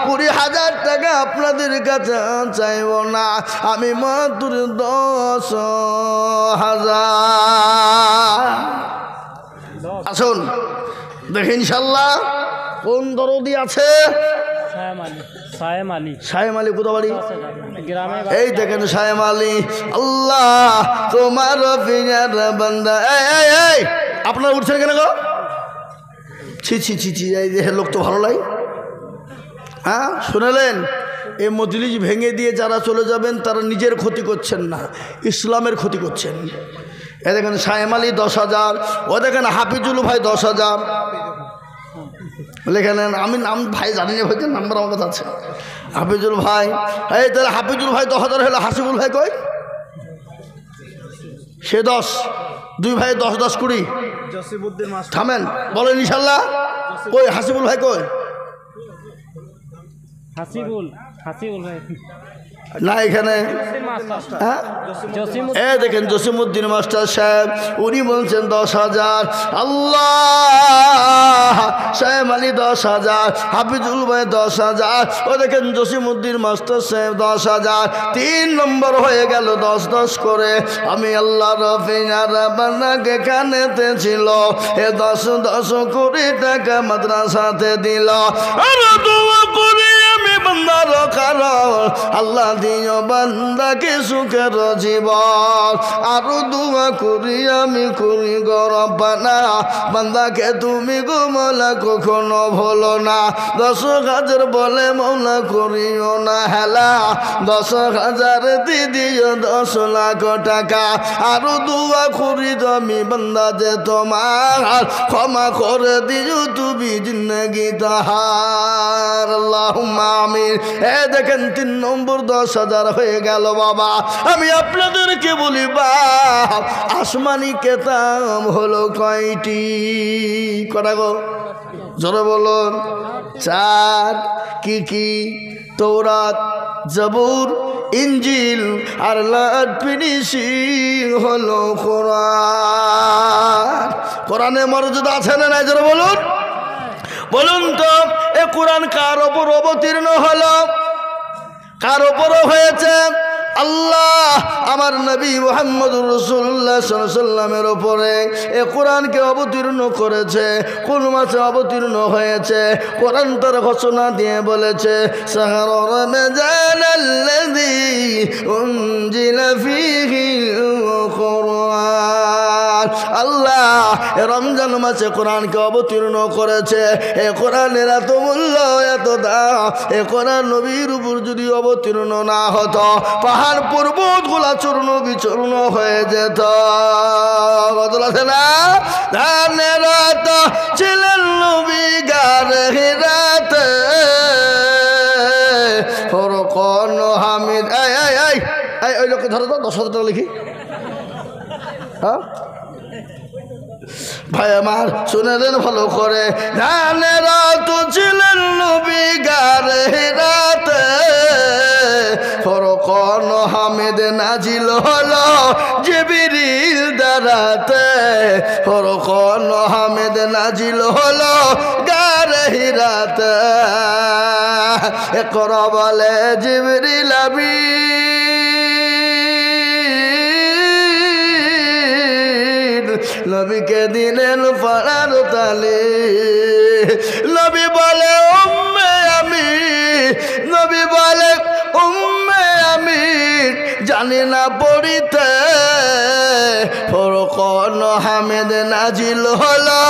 20,000 টাকা আপনাদের কাছে চাইব না, আমি মাত্র 10,000। আসুন দেখি ইনশাল্লাহ কোন দরদি আছে। সায়েম আলী কোথা বাড়ি? এই দেখেন সায়েম আলী। আল্লাহ তোমার পিয়ার বান্দা। এই আপনারা উঠছেন কেন গো? ছি ছি ছি ছি, এই দেখে লোক তো ভালো লাগে। হ্যাঁ শুনেলেন, এই মজলিস ভেঙে দিয়ে যারা চলে যাবেন তারা নিজের ক্ষতি করছেন না, ইসলামের ক্ষতি করছেন। এ দেখেন সায়েম আলী 10,000, ও দেখেন হাফিজুল ভাই 10,000 লেখে নেন। আমি নাম ভাই জানি না, ভাই নাম্বার আমার কাছে আছে। হাফিজুল ভাই, এই তাহলে হাফিজুল ভাই 10,000 হলো। হাসিবুল ভাই কই? সে 10, 2 ভাই 10 10 20। থামেন বলেন ইনশাল্লাহ। কই হাসিবুল ভাই কই? হাসিবুল ভাই না এখানে। হ্যাঁ দেখেন জসিমউদ্দিন মাস্টার সাহেব, উনি বলছেন 10,000। আল্লাহ সাহেব আলী 10,000, হাফিজুল ভাই 10,000, ও দেখেন জসিমউদ্দিন মাস্টার সাহেব 10,000। 3 নম্বর হয়ে গেল 10 10 করে। আমি আল্লাহ রফিনার বান্দাকে কানেতে ছিল, এ 10 10 কোটি টাকা মাদ্রাসাতে দিল। আর দোয়া করি আমি বান্দার কারণ, আল্লাহ দিও বান্দাকে সুখের জীবন। আরো দোয়া করি আমি করি গো রব্বানা, বান্দাকে তুমি গো মওলা কখনো ভুলো না। 10,000 বলে মওলা করিও না হেলা, 10,000 দিদিও 10 লাখ টাকা। আরো দোয়া করি আমি বান্দা যে তোমার ক্ষমা করে দিও তুমি জিন্দেগি তাহার। আল্লাহুম্মা আমিন। এ দেখেন 3 নম্বর 10,000 হয়ে গেল বাবা। আমি আপনাদেরকে বলি বাপ, আসমানি কেতাব হলো কয়টি? কটা গো? জোরে বলুন। 4। কি কি? তৌরাত, জবুর, ইঞ্জিল, আর লাস্ট ফিনিশিং হলো কোরআন। কোরআনে মর্যাদা আছে না নাই? জোরে বলুন। বলুন তো এ কোরআন কার ওপর অবতীর্ণ হলো? কার ওপরও হয়েছে? আল্লাহ আমার নবী মুহাম্মদুর রাসূলুল্লাহ সাল্লাল্লাহু আলাইহি ওয়াসাল্লামের উপরে এ কোরআনকে অবতীর্ণ করেছে। কোন মাসে অবতীর্ণ হয়েছে? কোরআন তার ঘোষণা দিয়ে বলেছে, শাহরু রমজানাল্লাযী উনজিলা ফীহিল কুরআন। আল্লাহ রমজান মাসে কোরআনকে অবতীর্ণ করেছে। এ কোরআনের এত মূল্য, এত দাম। এ কোরআন নবীর উপর যদি অবতীর্ণ না হতো, পাহাড় পর্বত গুলা চূর্ণ বিচূর্ণ হয়ে যেত। বদলাছে না? ধানের রাত ছিলেন নবী গারে হিরাতে, ফরকন হামিদ। ওই লোককে ধরো তো, 10,000 টাকা লিখি। হ্যাঁ ভাই আমার শুনে দেন ভালো করে। ধানেরা তো ছিলেন নবী গারে হিরাতে, ফরকন হামিদ নাজিল হলো জিবরিল দ্বারাতে। ফরকন হামিদ নাজিল হলো গারে হিরাতে। ইকরা বলে জিবরিল আমিন, নবীকে দিলেন পড়ার তালে। নবী বলে উম্মে আমিন, নবী বলে উম্মে আমিন জানি না পড়িতে। ফরকন হামিদ নাজিল হলো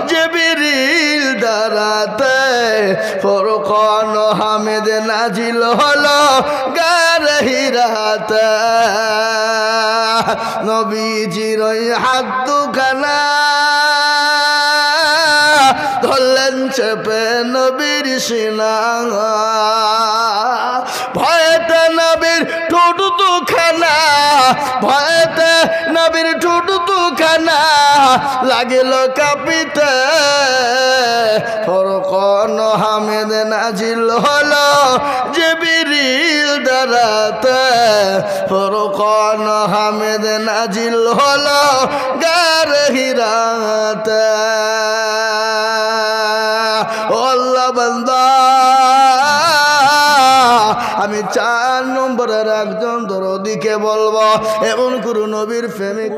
জিবরিল দ্বারাতে। ফরকন হামিদ নাজিল হলো গারে হিরাতে। নবীজির ওই হাত দুখানা ধরলেন চেপে নবীর সিনা ভয়েতে নবীর ঠোঁট দুখানা ভয়েতে নবীর ঠোঁট দুখানা লাগিল কাঁপিতে ফরকন হামেদ নাজিল হলো জিবরিল দ্বারাতে ফরকন হামেদ নাজিল হলো গারে হিরাতে ও আল্লাহ বান্দা আমি 4 নম্বরের একজন দরদিকে বলবো এমন করু নবীর প্রেমিক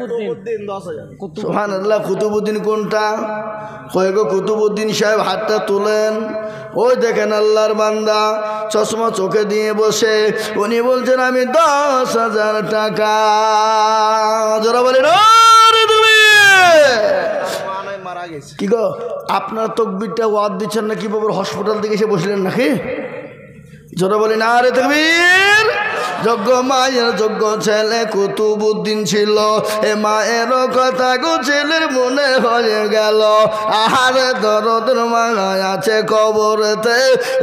সুবহানাল্লাহ কুতুবউদ্দিন কোনটা কয়েক কুতুবউদ্দিন সাহেব হাতটা তুলেন ওই দেখেন আল্লাহর বান্দা চশমা চোখে দিয়ে বসে উনি বলছেন আমি 10,000 টাকা যারা বলেন কি গো আপনার তকবিরটা ওয়াদ দিচ্ছেন না কি বাবুর হসপিটাল থেকে এসে বসলেন নাকি জোরে বলি না রে তাকবীর যোগ্য মায়ের যোগ্য ছেলে কুতুবউদ্দিন ছিল এ মায়ের কথা গো ছেলের মনে হয়ে গেল আহারে দরদের মায় আছে কবরেতে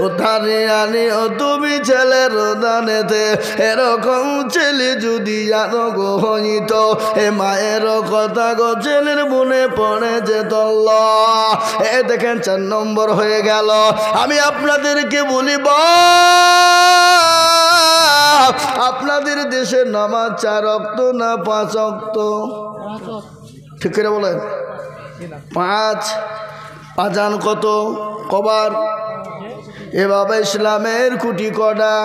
উদ্ধারে আনি ও তুমি ছেলের দানেতে এরকম ছেলে যদি আরো গো হইত এ মায়ের কথা গো ছেলের মনে পড়ে যেত এ দেখেন 4 নম্বর হয়ে গেল আমি আপনাদেরকে বলিব আপনাদের দেশে নামাজ 4 ওয়াক্ত না 5 ওয়াক্ত ঠিক করে বলেন 5 আজান কত কবার এভাবে ইসলামের কুটি কটা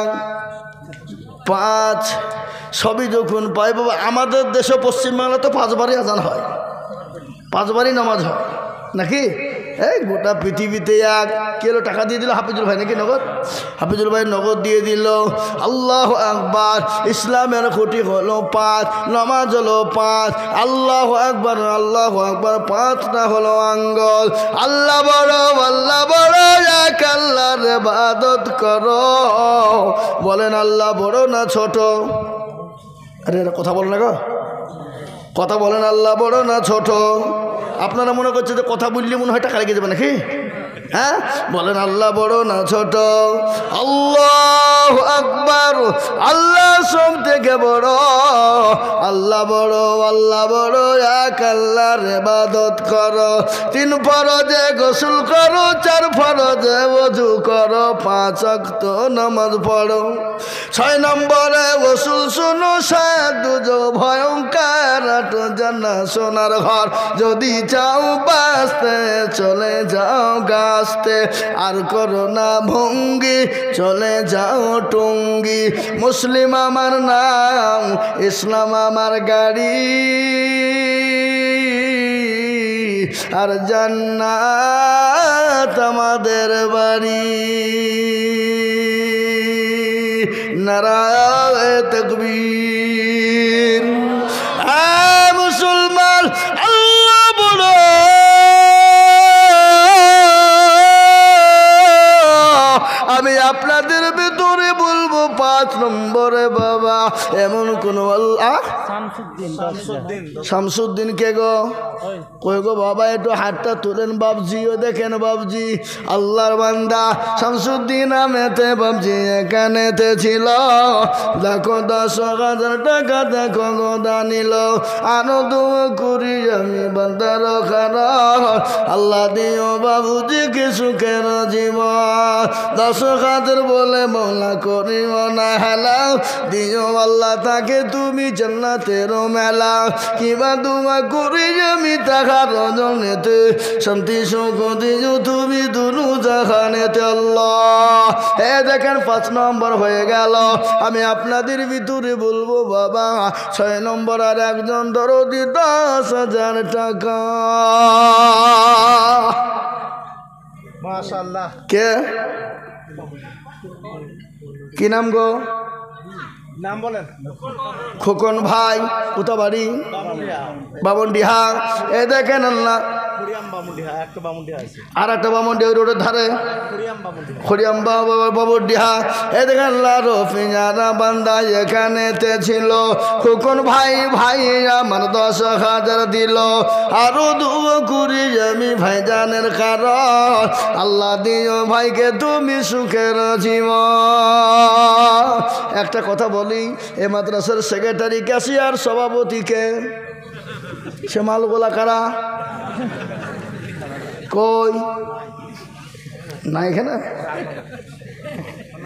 5 সবই যখন পাই বাবা আমাদের দেশে পশ্চিমবাংলা তো 5 বারই আজান হয় 5 বারই নামাজ হয় নাকি এই গোটা পৃথিবীতে এক কিলো টাকা দিয়ে দিল হাফিজুল ভাই নাকি নগদ হাফিজুল ভাই নগদ দিয়ে দিল আল্লাহু আকবার ইসলামের খুঁটি হলো 5 নামাজ হলো 5 আল্লাহু আকবার 5টা হলো আঙ্গল আল্লাহ বড় এক আল্লাহর ইবাদত করো বলেন আল্লাহ বড় না ছোট আরে কথা বলেন না গো কথা বলেন আল্লাহ বড় না ছোট আপনারা মনে করছে যে কথা বললে মনে হয় টাকা লেগে যাবে নাকি হ্যাঁ বলেন আল্লাহ বড় না ছোট আল্লাহু আকবার আল্লাহ সব থেকে বড় আল্লাহ বড় এক আল্লাহর ইবাদত করো 3 ফরজে গোসল করো 4 ফরজে ওযু করো 5 ওয়াক্ত নামাজ পড়ো 6 নম্বরে গোসল শুনো 7 দুজো ভয়ঙ্কর 8 জান্নাত সোনার ঘর যদি চাও বাঁচতে চলে যাও গাছতে আর করো না ভঙ্গি চলে যাও টঙ্গি মুসলিম আমার নাম ইসলাম আমার গাড়ি আর জান্নাত আমাদের বাড়ি নারায়ে তাকবীর মুসলমান আল্লাহ বড় আমি আপনাদের ভিতরে বলবো 5 নম্বরে বাবা এমন কোন আল্লাহ শামসুদ্দিন কে গো কই গো বাবা একটু হাতটা তুলেন বাবজিও দেখেন বাবজি আল্লাহর বান্দা শামসুদ্দিন নামেতে বাবজি এখানেতে ছিল দেখো 10,000 টাকা দেখো গো দানিল আরো দোয়া করি আমি বান্দার খারা আল্লাহ দিও বাবুজি কি সুখের জীবন 10,000 বলে মৌলা করিও না হেলা দিও আল্লাহ তাকে তুমি জান্নাতের মেলা কিবা দোয়া করি আমি তাহার জনেতে শান্তি সুখ দিও তুমি দুনু জাহানেতে আল্লাহ এ দেখেন 5 নম্বর হয়ে গেল আমি আপনাদের ভিতরে বলবো বাবা 6 নম্বর আর একজন দরদি 10,000 টাকা মাশাআল্লাহ কে কি নাম গো নাম বলেন খোকন ভাই কোথা বাড়ি বাবনডিহা এ দেখেন আল্লাহ হরিয়াম বামুন্ডিহা একটা বামুন্ডিহা আছে আর একটা বামুন্ডি ওই রোডের ধারে হরিয়াম বামুন্ডিহা খড়িয়াম বাবুর ডিহা এ দেখেন রফিয়ারা বান্দা এখানেতে ছিল খোকন ভাই ভাই আমার 10,000 দিল আরো দুয়ো কুড়ি আমি ভাইজানের কারণ আল্লাহ দিও ভাইকে তুমি সুখের জীবন। একটা কথা বলি, এ মাদ্রাসার সেক্রেটারি ক্যাশিয়ার সভাপতিকে সে মালগুলা কারা কই না এখানে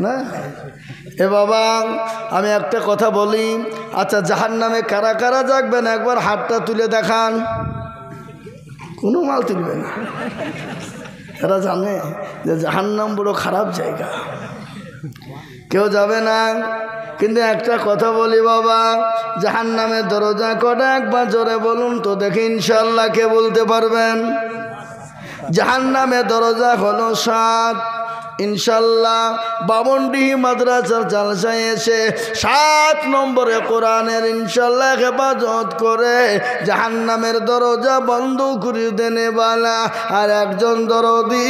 না? এ বাবা আমি একটা কথা বলি, আচ্ছা জাহান্নামে কারা কারা যাকবেন একবার হাতটা তুলে দেখান। কোনো মাল তুলবে না, এরা জানে যে জাহান্নাম বড় খারাপ জায়গা, কেউ যাবে না। কিন্তু একটা কথা বলি বাবা, জাহান্নামের দরজা কটা একবার জোরে বলুন তো দেখি, ইনশাল্লাহ কে বলতে পারবেন? জাহান্নামের দরজা হলো 7। ইনশাল্লাহ বামনডিহি মাদ্রাসার জালসায় এসে 7 নম্বরে কোরআনের ইনশাল্লাহ হেফাজত করে জাহান্নামের দরজা বন্ধ করে দেনে বালা আর একজন দরদি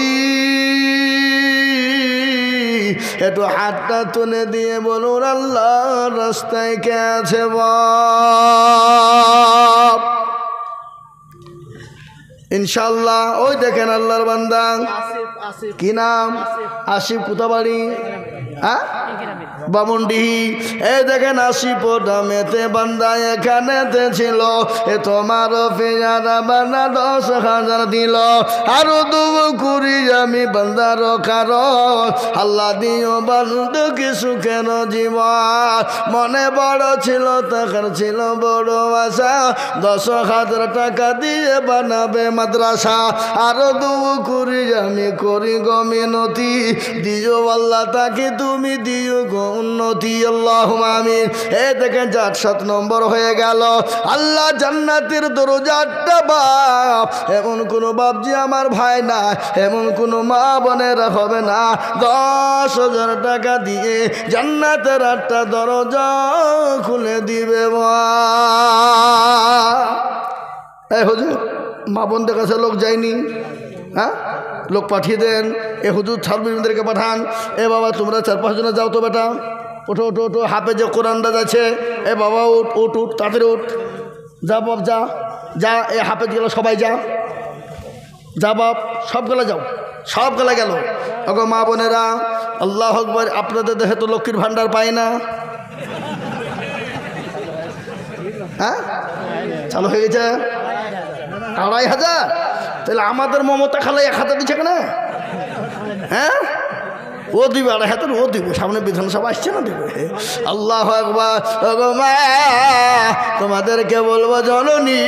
একটু হাতটা তুলে দিয়ে বলুন আল্লাহর রাস্তায় কে আছে বাপ? ইনশাল্লাহ ওই দেখেন আল্লাহর বান্দা কি নাম? আসিফ। কোথা বাড়ি? হ্যাঁ বামুনডিহি। এই দেখেন আসিফ দামেতে বান্দা এখানেতে ছিল, এ তোমার ফেজারা বান্দা 10,000 দিল আরো দুবো কুড়ি আমি বান্দার কারণ আল্লাহ দিও বান্দু কি সুখের জীবন। মনে বড় ছিল টাকার ছিল বড় আশা, 10,000 টাকা দিয়ে বানাবে মাদ্রাসা আরো দুবো কুড়ি আমি করি গো মিনতি দিও আল্লাহ তাকে তুমি দিও গো উন্নতি আল্লাহুম্মা আমিন। এই দেখেন 7 নম্বর হয়ে গেল। আল্লাহ জান্নাতের দরজাটা বাপ, এমন কোনো বাপ যে আমার ভাই না, এমন কোনো মা বোনেরা হবে না 10,000 টাকা দিয়ে জান্নাতের 8টা দরজা খুলে দিবে মা। এই হুজুর মা বোনদের কাছে লোক যায়নি, হ্যাঁ লোক পাঠিয়ে দেন, এ হুজুর ছাত্রীদেরকে পাঠান, এ বাবা তোমরা 4-5 জনে যাও তো বেটা, ওঠো ওঠো ওঠো, হাফে যে কোরআনটা যাচ্ছে, এ বাবা উঠ উঠ উঠ তাড়াতাড়ি উঠ, যা বাপ যা যা, এ হাফেজ গেল সবাই যা যা বাপ, সব গেলে যাও, সব গেলে গেল। ওগো মা বোনেরা আল্লাহু আকবার, আপনাদের দেহে তো লক্ষ্মীর ভান্ডার পায় না, হ্যাঁ চালু হয়ে গেছে 2,500। তাহলে আমাদের মমতা খালা 1,000 দিচ্ছে কেন? হ্যাঁ ও দিবে 2,500, ও দিবে, সামনে বিধানসভা আসছে না, দিবে। আল্লাহু আকবার। ওগো মা তোমাদেরকে বলবো জননী,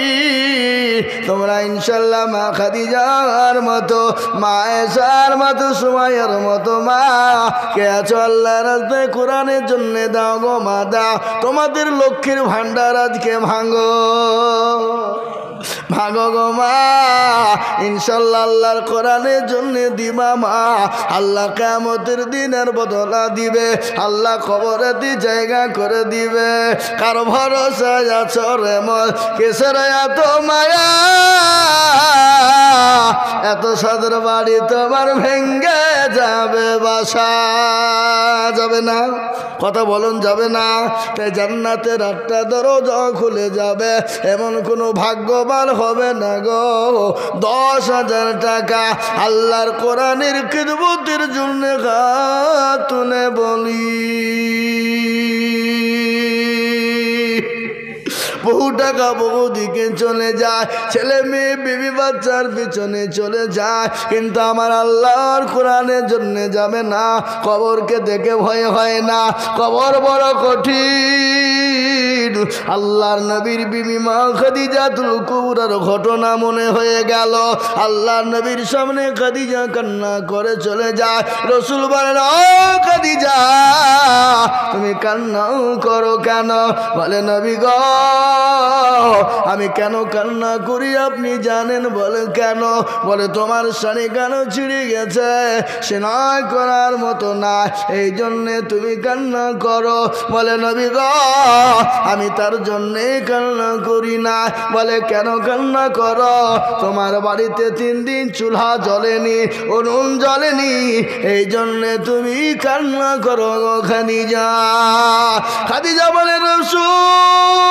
তোমরা ইনশাল্লাহ মা খাদিজার মতো, মা আয়েশার মতো, সুমাইয়ার মতো মা কে আছো আল্লাহর রাস্তায় কোরআনের জন্য দাও গো মা দাও। তোমাদের লক্ষ্মীর ভান্ডার আজকে ভাঙো ভাগো গো মা, ইনশাল্লাহ আল্লাহর কোরআনের জন্য দিবা মা। আল্লাহ কিয়ামতের দিনের বদলা দিবে, আল্লাহ কবরেতে জায়গা করে দিবে। কার ভরসা আছো রে মন, কিসের এত মায়া, এত সাদের বাড়ি তোমার ভেঙ্গে যাবে বাসা, যাবে না? কথা বলুন যাবে না? তাই জান্নাতের 8টা দরজা খুলে যাবে, এমন কোনো ভাগ্যবান হবে না গো 10,000 টাকা আল্লাহর কোরআনের খিদমতের জন্য খাতুনে বলি। বহু টাকা বহু দিকে চলে যায়, ছেলে মেয়ে বিবি বাচ্চার পিছনে চলে যায়, কিন্তু আমার আল্লাহর কোরআনের জন্য যাবে না। কবরকে দেখে ভয় হয় না, কবর বড় কঠিন। আল্লাহর নবীর বিবি মা খাদিজাতুল কুবরার ঘটনা মনে হয়ে গেল। আল্লাহর নবীর সামনে খাদিজা কান্না করে চলে যায়। রাসূল বলেন, ও খাদিজা তুমি কান্না করো কেন? বলে নবী গো আমি কেন কান্না করি আপনি জানেন? বলে কেন? বলে তোমার শাড়ি কেন ছিঁড়ে গেছে, সেলাই করার মতো না, এই জন্যে তুমি কান্না করো। বলে নবী গো আমি তার জন্যে কান্না করি না। বলে কেন কান্না করো? তোমার বাড়িতে 3 দিন চুলা জ্বলেনি, উনুন জ্বলেনি, এই জন্যে তুমি কান্না করো খাদিজা। খাদিজা বলে রাসূল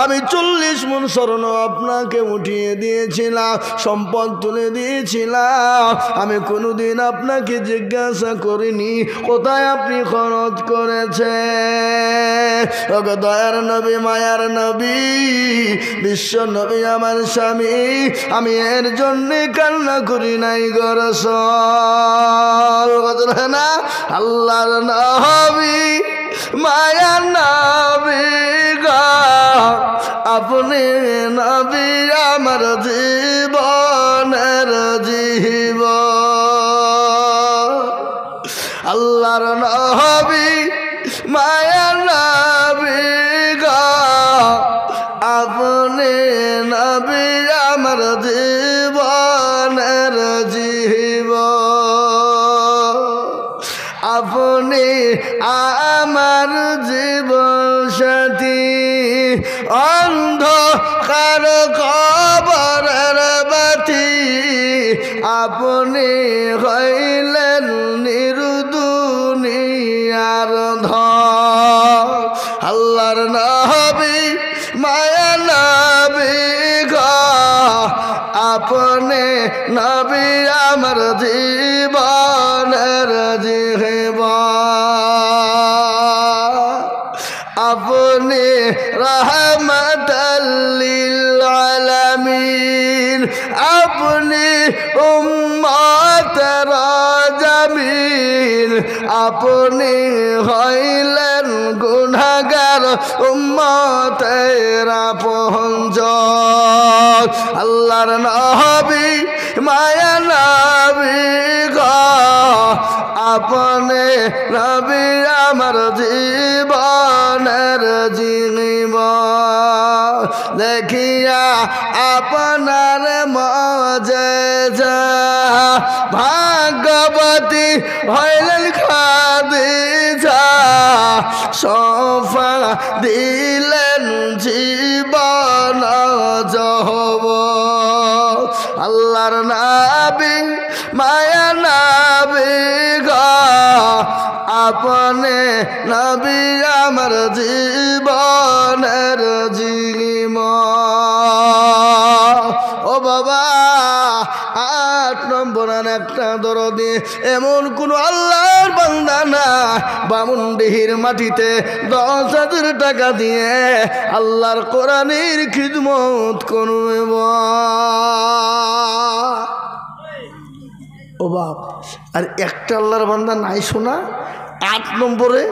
আমি 40 মণ স্বর্ণ আপনাকে উঠিয়ে দিয়েছিলাম, সম্পদ তুলে দিয়েছিলাম, আমি কোনোদিন আপনাকে জিজ্ঞাসা করিনি কোথায় আপনি খরচ করেছেন। ওগো দয়ার নবী মায়ার নবী বিশ্ব নবী আমার স্বামী, আমি এর জন্যে কান্না করি নাই গো রাসূল। কথা না আল্লাহর নবী মায়ার নবী গো আপনি নবী আমার জীবনের জীবন। আল্লাহর নবী মায়ার নবী গো আপনি নবী আমার জীবনের জীবন। আপনি আমার জীবন সাথী, অন্ধকার কবরের বাতি, আপনি হইলেন নির্দুনিয়ার ধন। আল্লাহর নবী মায়া নবী গো আপনি নবী আমার জীবনের জীবন। আপনি রহমতাল লিল আলামিন, আপনি উম্মতের জামিন, আপনি হইলেন গুনাহগার উম্মতের আপনজন। আল্লাহর নবী মায়া নবী গো আপনি নবী আমার জীবনের জীবন। দেখিয়া আপনার মজেজা ভাগ্যবতী হইলেন খাদিজা, সোফা দিলেন জীবন যৌবন। আল্লাহর নবী মায়া নবী গো আপনি নবী আমার জীবনের জীবন। ও বাবা 8 নম্বর একটা দরদি, এমন কোন আল্লাহর বান্দা না বামুনডিহির মাটিতে 10,000 টাকা দিয়ে আল্লাহর কোরআনের খিদমত করবে। ও বাপ, আর একটা আল্লাহর বান্দা নাই শোনা? 8 নম্বরে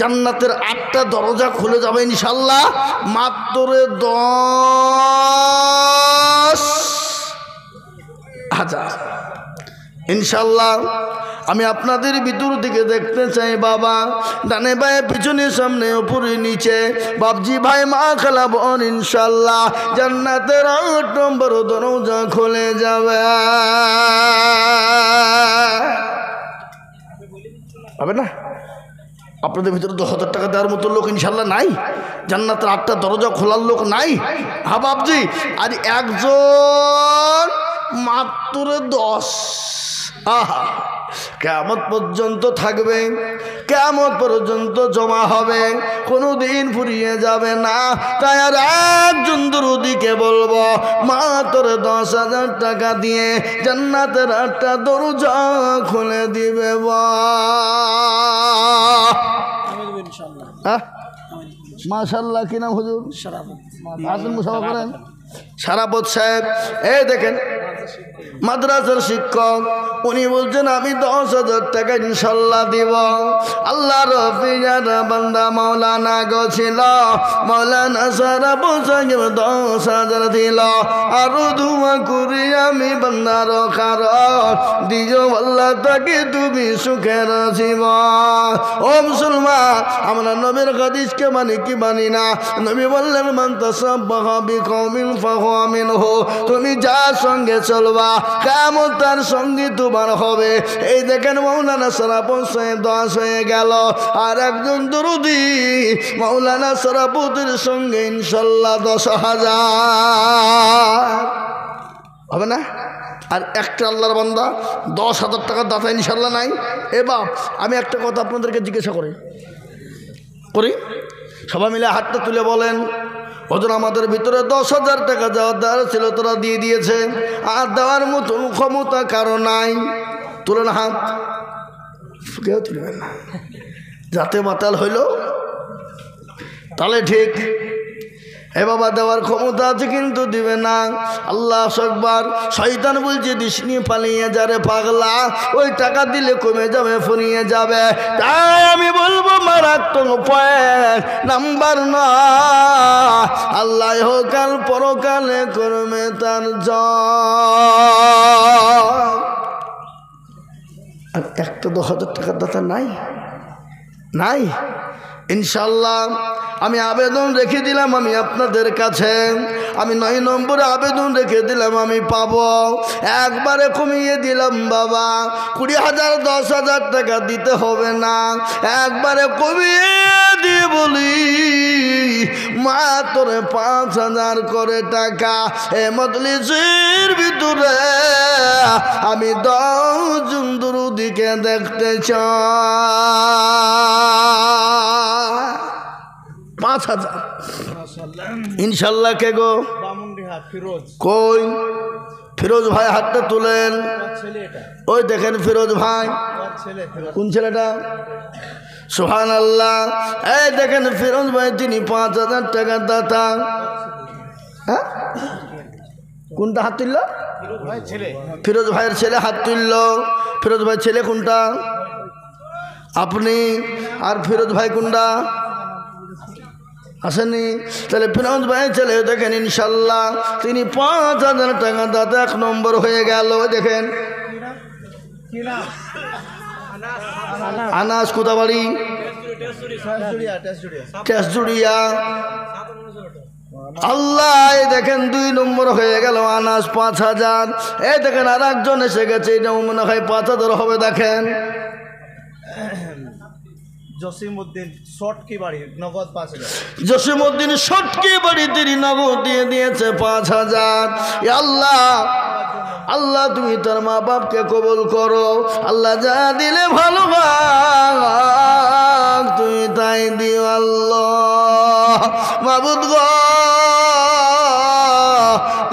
জান্নাতের 8টা দরজা খুলে যাবে ইনশাল্লাহ, মাত্র 10,000 ইনশাল্লাহ। আমি আপনাদের ভিতর দিকে দেখতে চাই বাবা, ডানে বায়ে পিছনে সামনে উপরে নিচে, বাপজি ভাই মা খালা বোন, ইনশাল্লাহ জান্নাতের 8 নম্বর দরজা খুলে যাবে। হবে না? আপনাদের ভিতরে 10,000 টাকা দেওয়ার মতো লোক ইনশাল্লাহ নাই? জান্নাতের 8টা দরজা খোলার লোক নাই? হ্যাঁ বাপজি, আর একজন মাত্র 10। আহা, কিয়ামত পর্যন্ত থাকবে, কিয়ামত পর্যন্ত জমা হবে, কোনোদিন ফুরিয়ে যাবে না। তাই আর একজন দরুদিকে বলবো মাত্র 10,000 টাকা দিয়ে জান্নাতের 8টা দরজা খুলে দিবে। মাশাআল্লাহ, কি নাম হুজুর? আসেন মুসাফা করেন। সারাপত সাহেব এই দেখেন মাদ্রাসার শিক্ষক, উনি বলছেন আমি 10,000 টাকা ইনশাল্লাহ দিব। আল্লাহ রফিজার বান্দা মাওলানা গছিল, মাওলানা সারাপত সাহেব 10,000 দিল। আরো দুয়া করি আমি বান্দার কারণ দিও আল্লাহ তাকে তুমি সুখের জীবন। ও মুসলমান, আমরা নবীর হাদিসকে মানি কি মানি না? নবী বললেন মান তাসাব্বাহা বিকওমিন ফাহুয়া মিনহু, তুমি যার সঙ্গে চলবা কিয়ামত তার সঙ্গে তোমার হবে। এই দেখেন মাওলানা সারাপত সাহেব 10 হয়ে গেল, আর একজন দরুদি মাওলানা সারাপতের সঙ্গে ইনশাল্লাহ 10,000 হবে না? আর একটা আল্লাহর বান্দা 10,000 টাকার দাতা ইনশাল্লাহ নাই। এ বাপ, আমি একটা কথা আপনাদেরকে জিজ্ঞাসা করি, সবাই মিলে হাতটা তুলে বলেন, ওজন আমাদের ভিতরে 10,000 টাকা যাওয়ার দ্বারা ছিল, তোরা দিয়ে দিয়েছে, আর দেওয়ার মতন ক্ষমতা কারো নাই। তুলেন হাত, কেউ তুলবেন না, যাতে মাতাল হইল তাহলে ঠিক। এ বাবা, দেওয়ার ক্ষমতা আছে কিন্তু দিবে না। আল্লাহ আকবার। শয়তান বলছে দিস নিয়ে পালিয়ে যারে পাগলা, ওই টাকা দিলে কমে যাবে, ফুরিয়ে যাবে। তাই আমি বলবো মারাত্মক পয়েন্ট নাম্বার 9, আল্লাহ কাল পরকালে করবে তার জয়। আর একটা 10,000 টাকার দাতা নাই নাই। ইনশাল্লাহ আমি আবেদন রেখে দিলাম, আমি আপনাদের কাছে আমি 9 নম্বরে আবেদন রেখে দিলাম, আমি পাবো। একবারে কমিয়ে দিলাম বাবা, 20,000 10,000 টাকা দিতে হবে না, একবারে কমিয়ে দিয়ে বলি মাত্র 5,000 করে টাকা। এ মজলিসের ভিতরে আমি 10 জন দরুদিকে দেখতে চাই। 5,000 ইনশাল্লাহ। কে গো? কই ফিরোজ ভাই, হাতটা তুলেন। ওই দেখেন ফিরোজ ভাই। কোন ছেলেটা? সুবহানাল্লাহ। এই দেখেন ফিরোজ ভাই, তিনি 5,000 টাকার দাতা। হ্যাঁ, কোনটা হাত তুলল? ফিরোজ ভাইয়ের ছেলে হাত তুলল। ফিরোজ ভাইয়ের ছেলে কোনটা? আপনি। আর ফিরোজ ভাই কোনটা? আসেনি। তাহলে ফিরোজ ভাই ছেলে দেখেন ইনশাল্লাহ তিনি 5,000 টাকা দাতা 1 নম্বর হয়ে গেল। দেখেন আনাস কোথাবাড়ি? টেসজুড়িয়া। আল্লাহ, দেখেন 2 নম্বর হয়ে গেল আনাস 5,000। এই দেখেন আর একজন এসে গেছে, এটা মনে হয় 5,000 হবে। দেখেন জসিমউদ্দিন শর্টকি বাড়ি, নগদ 5,000। জসিমউদ্দিন শর্টকি বাড়ি, তিনি নগদ দিয়ে দিয়েছে 5,000। আল্লাহ আল্লাহ, তুমি তার মা বাপকে কবুল করো। আল্লাহ যা দিলে ভালো তুমি তাই দিও আল্লাহ। মাবুদ গো,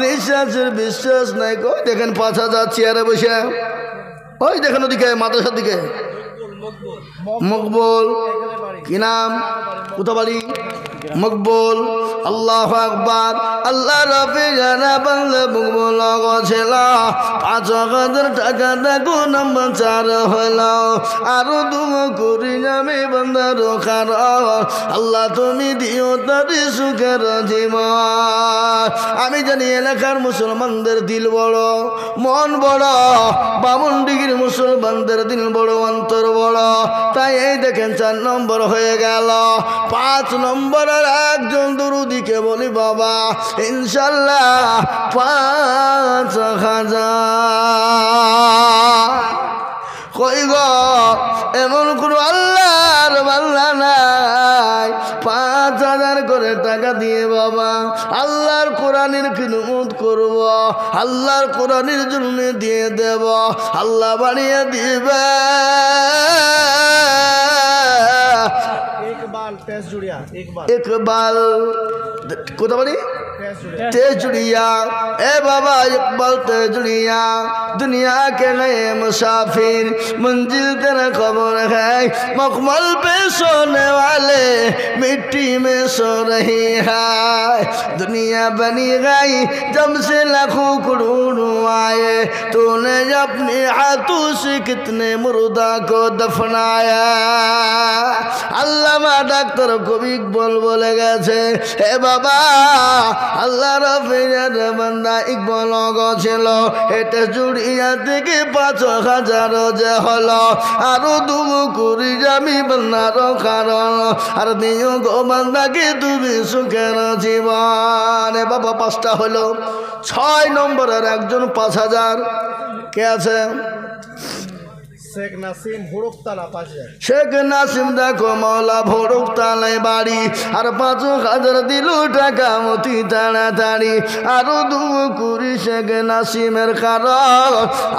বিশ্বাসের বিশ্বাস নাই। কই দেখেন 5,000 চেয়ারে বসে। ওই দেখেন ওদিকে মাদ্রাসার দিকে মকবুল। কি নাম? কোথাবাড়ি? মকবুল। আল্লাহু আকবার। আল্লাহ রাব্বি জানা বান্দা মকবুল গছিল 5,000 টাকা দেখো নাম্বার 4 হইল। আরো দুয়া করি আমি বান্দার কারণ আল্লাহ তুমি দিও তার সুখের জীবন। আমি জানি এলাকার মুসলমানদের দিল বড়, মন বড়, বামুনডিগির মুসলমানদের দিল বড়, অন্তর বড়। তাই এই দেখেন 4 নম্বর হয়ে গেল। 5 নম্বরের একজন দরুদিকে বলি বাবা ইনশাল্লাহ 5,000। কই গো, এমন কোন আল্লাহর বান্দা নাই 5,000 করে টাকা দিয়ে বাবা আল্লাহর কোরআনের খিদমত করব, আল্লাহর কোরআনের জন্য দিয়ে দেব, আল্লাহ বানিয়ে দিবে। ইকবাল কোথা বাড়ি? তেজুড়িয়া। এ বাবা ইকবাল তেজুড়িয়া दुनिया के गए मुसाफिर मंजिल तेरा खबर है मखमल पे सोने वाले मिट्टी में सो रही है दुनिया बनी गई जब से लाखों करोड़ आए तूने अपने हाथों से कितने मुर्दा को दफनाया अल्लामा डॉक्टर कवि इकबाल बोले गए हे बाबा अल्लाह रफिर बंदा इकबाल ছিল এটা জুড়িয়া থেকে ৫,০০০ যে হলো আরো দুবু করি আমি বন্দার কারণ আর দিও গো বান্দাকে তুমি সুখের জীবন বাবা ৫টা হলো ৬ নম্বরের একজন ৫,০০০ কে আছে শেখ নাসিম ভোরকতলা ৫,০০০ শেখ নাসিম দেখো মৌলা ভোরকতলায় বাড়ি আর ৫,০০০ দিল টাকা মতি তাড়াতাড়ি আরো দুবু করি শেখ নাসিমের কারণ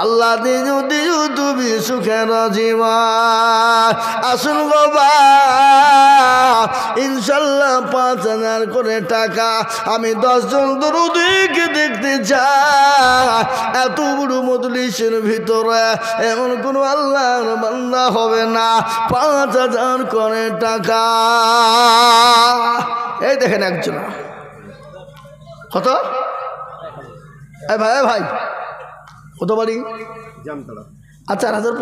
আল্লাহ দিও দিও তুমি সুখের জীবন আসুন বাবা ইনশাল্লাহ ৫,০০০ করে টাকা আমি ১০ জন দরুদিকে দেখতে চাই এত বড় মজলিসের ভিতরে এমন কোনো আল্লাহর বান্দা হবে না ৫,০০০ করে টাকা এই দেখেন একজন কত ভাই কত বাড়ি জামতলা আর ৪,০০০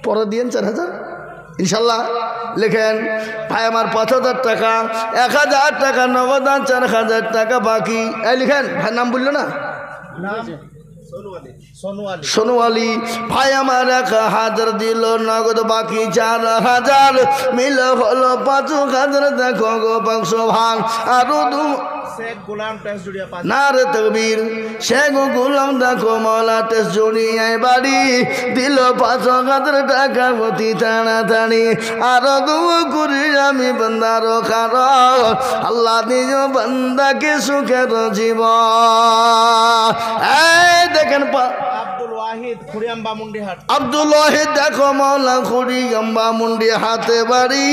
পরে দিয়েন ৪,০০০ ইনশাল্লাহ লেখেন ভাই আমার ৫,০০০ টাকা ১,০০০ টাকা নগদ আর ৪,০০০ টাকা বাকি এই লিখেন ভাই নাম বললো না সোনু আলী ভাই আমার ১,০০০ দিল নগদ বাকি ৪,০০০ মিল হলো ৫,০০০ দেখো গো ৫০০ ভাগ আরো শেখ গোলাম টেসজুড়িয়া নারে তকবীর শেখ গোলাম দেখো মৌলা টেসজুড়িয়ায় বাড়ি দিল ৫,০০০ টাকা অতি তাড়াতাড়ি আরো দুবু করি আমি বান্দার কারণ আল্লাহ নিজ বান্দাকে সুখের জীবন এই দেখেন আব্দুল ওয়াহিদ খুড়িয়াম্বা মুন্ডিহাট আব্দুল ওয়াহিদ দেখো মৌলা খুড়িয়াম্বা মুন্ডি হাতে বাড়ি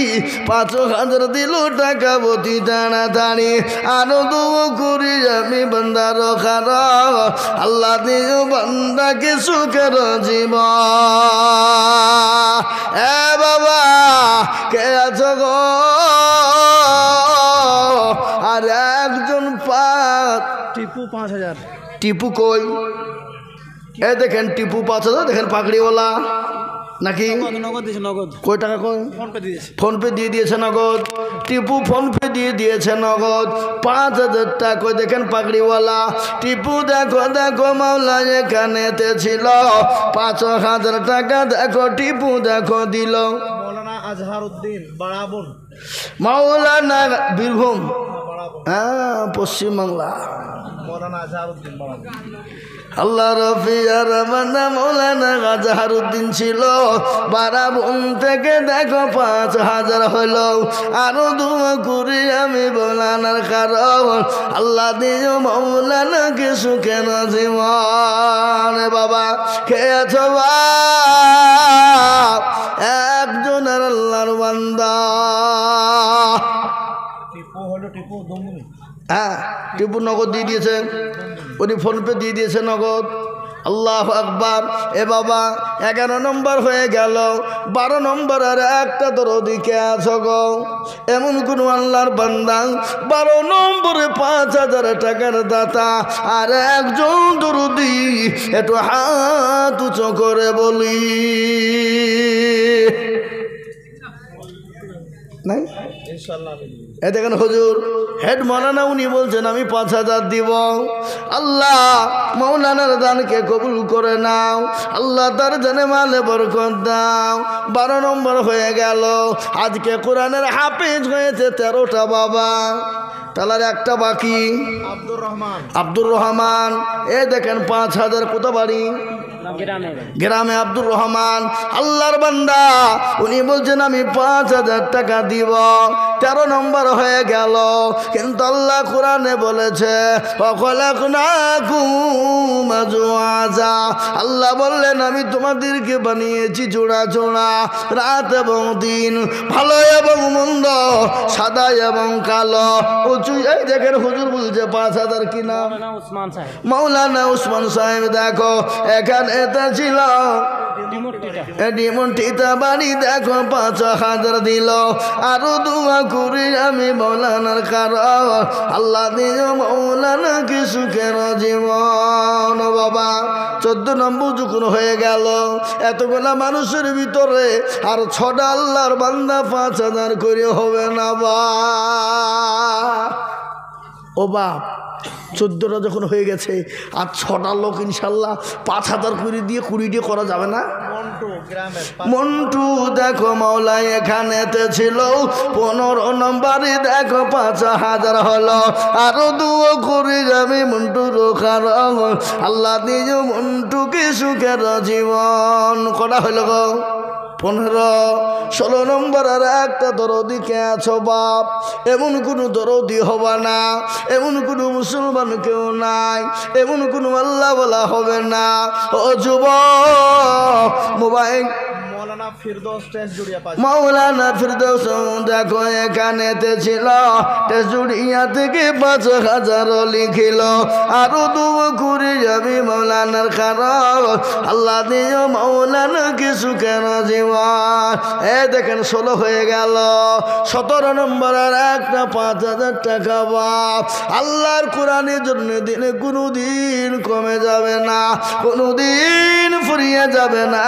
৫,০০০ দিল টাকা অতি তাড়াতাড়ি আরো দুবু করি আমি বান্দার কারণ আল্লাহ নিজ বান্দাকে সুখের জীবন এ বাবা কে আছো গো আর একজন টিপু ৫,০০০ টিপু কই এ দেখেন টিপু ৫,০০০ দেখেন পাগড়িওয়ালা নাকি নগদ দিয়েছে নগদ কই টাকা কই ফোন পে দিয়েছে ফোনপে দিয়ে দিয়েছে নগদ টিপু ফোনপে দিয়ে দিয়েছে নগদ ৫,০০০ টাকা কই দেখেন পাগড়িওয়ালা টিপু দেখো দেখো মাওলা এখানেতে ছিল ৫,০০০ টাকা দেখো টিপু দেখো দিল মৌলানা আজহারউদ্দিন বাড়াবন মাওলানা বীরভূম বাড়াবন হ্যাঁ পশ্চিমবাংলা মৌলানা আজহারউদ্দিন বাড়াবন আল্লাহ রফিয়ার বান্দা মৌলানা আজহারউদ্দিন ছিল বারাবন থেকে দেখো ৫,০০০ হলো আরো দুয়া করি আমি মৌলানার কারণ আল্লাহ দিও মৌলানাকে সুখের জীবন বাবা খেয়েছ একজনের আল্লাহর বান্দা টিপু হলো টিপু দমুনি হ্যাঁ টিপু নগদ দিয়ে দিয়েছে উনি ফোনপে দিয়ে দিয়েছে নগদ আল্লাহ আকবার এ বাবা ১১ নম্বর হয়ে গেল ১২ নম্বর আর একটা দরদিকে আছো গো এমন কোন আল্লাহর বান্দা ১২ নম্বরে ৫,০০০ টাকার দাতা আর একজন দরদি একটু হাত উঁচু করে বলি নাই ইনশাআল্লাহ এ দেখেন হুজুর হেড মৌলানা উনি বলছেন আমি ৫,০০০ দিব আল্লাহ মৌলানার দানকে কবুল করে নাও আল্লাহ তার জানে মালে বরকত দাও ১২ নম্বর হয়ে গেল আজকে কোরআনের হাফেজ হয়েছে ১৩টা বাবা তাহলে একটা বাকি আব্দুর রহমান এ দেখেন ৫,০০০ কত বাড়ি গ্রামে আব্দুর রহমান আল্লাহর বান্দা উনি বলছেন আমি ৫,০০০ টাকা দিব 13 নম্বর হয়ে গেল। কিন্তু আল্লাহ কোরআনে বলেছে আল্লাহ বললেন আমি তোমাদেরকে বানিয়েছি জোড়া জোড়া, রাত এবং দিন, ভালো এবং মন্দ, সাদা এবং কালো, উঁচু। এই দেখেন হুজুর বলছে 5000 কি নাম? মাওলানা উসমান সাহেব। দেখো এখানে এটা ছিল ডিমন্টিটা বাড়ি, দেখো 5000 দিল। আরো দোয়া করি আমি মৌলানার কারণ আল্লাহ দিও মৌলানা কি সুখের জীবন। বাবা 14 নম্বর যখন হয়ে গেল, এতগুলা মানুষের ভিতরে আর 6টা আল্লাহর বান্দা 5000 করে হবে না বা ও বাপ। 14টা যখন হয়ে গেছে আর 6টা লোক ইনশাল্লাহ 5000 করে দিয়ে 20টি করা যাবে না? মন্টু দেখো মাওলা এখানেতে ছিল 15 নম্বরে, দেখো 5000 হলো। আরো দুও করে যাবে মন্টুর কারণ আল্লাহ দিও মন্টুকে সুখের জীবন। কটা হইল গো? 15। 16 নম্বর আর একটা দরদি কে আছো বাপ? এমন কোনো দরদি হবা না, এমন কোনো মুসলমান কেউ নাই, এমন কোনো আল্লাহ বলা হবে না। ও যুবক মোবাইল মৌলানা ফিরদৌস টেস্টজুড়িয়া পাশে, মাওলানা ফিরদৌস দেখো এখানেতে ছিল টেস্টজুড়িয়া থেকে 5000 লিখিল। আরো দুয়া করে যাবি মাওলানার কারণ আল্লাহ দিও মাওলানা কি সুখের জীবন। দেখেন 16 হয়ে গেল। 17 নম্বর আর একটা 5000 টাকা বাপ। আল্লাহর কোরআনের জন্য দিনে কোনো দিন কমে যাবে না, কোনো দিন ফুরিয়ে যাবে না।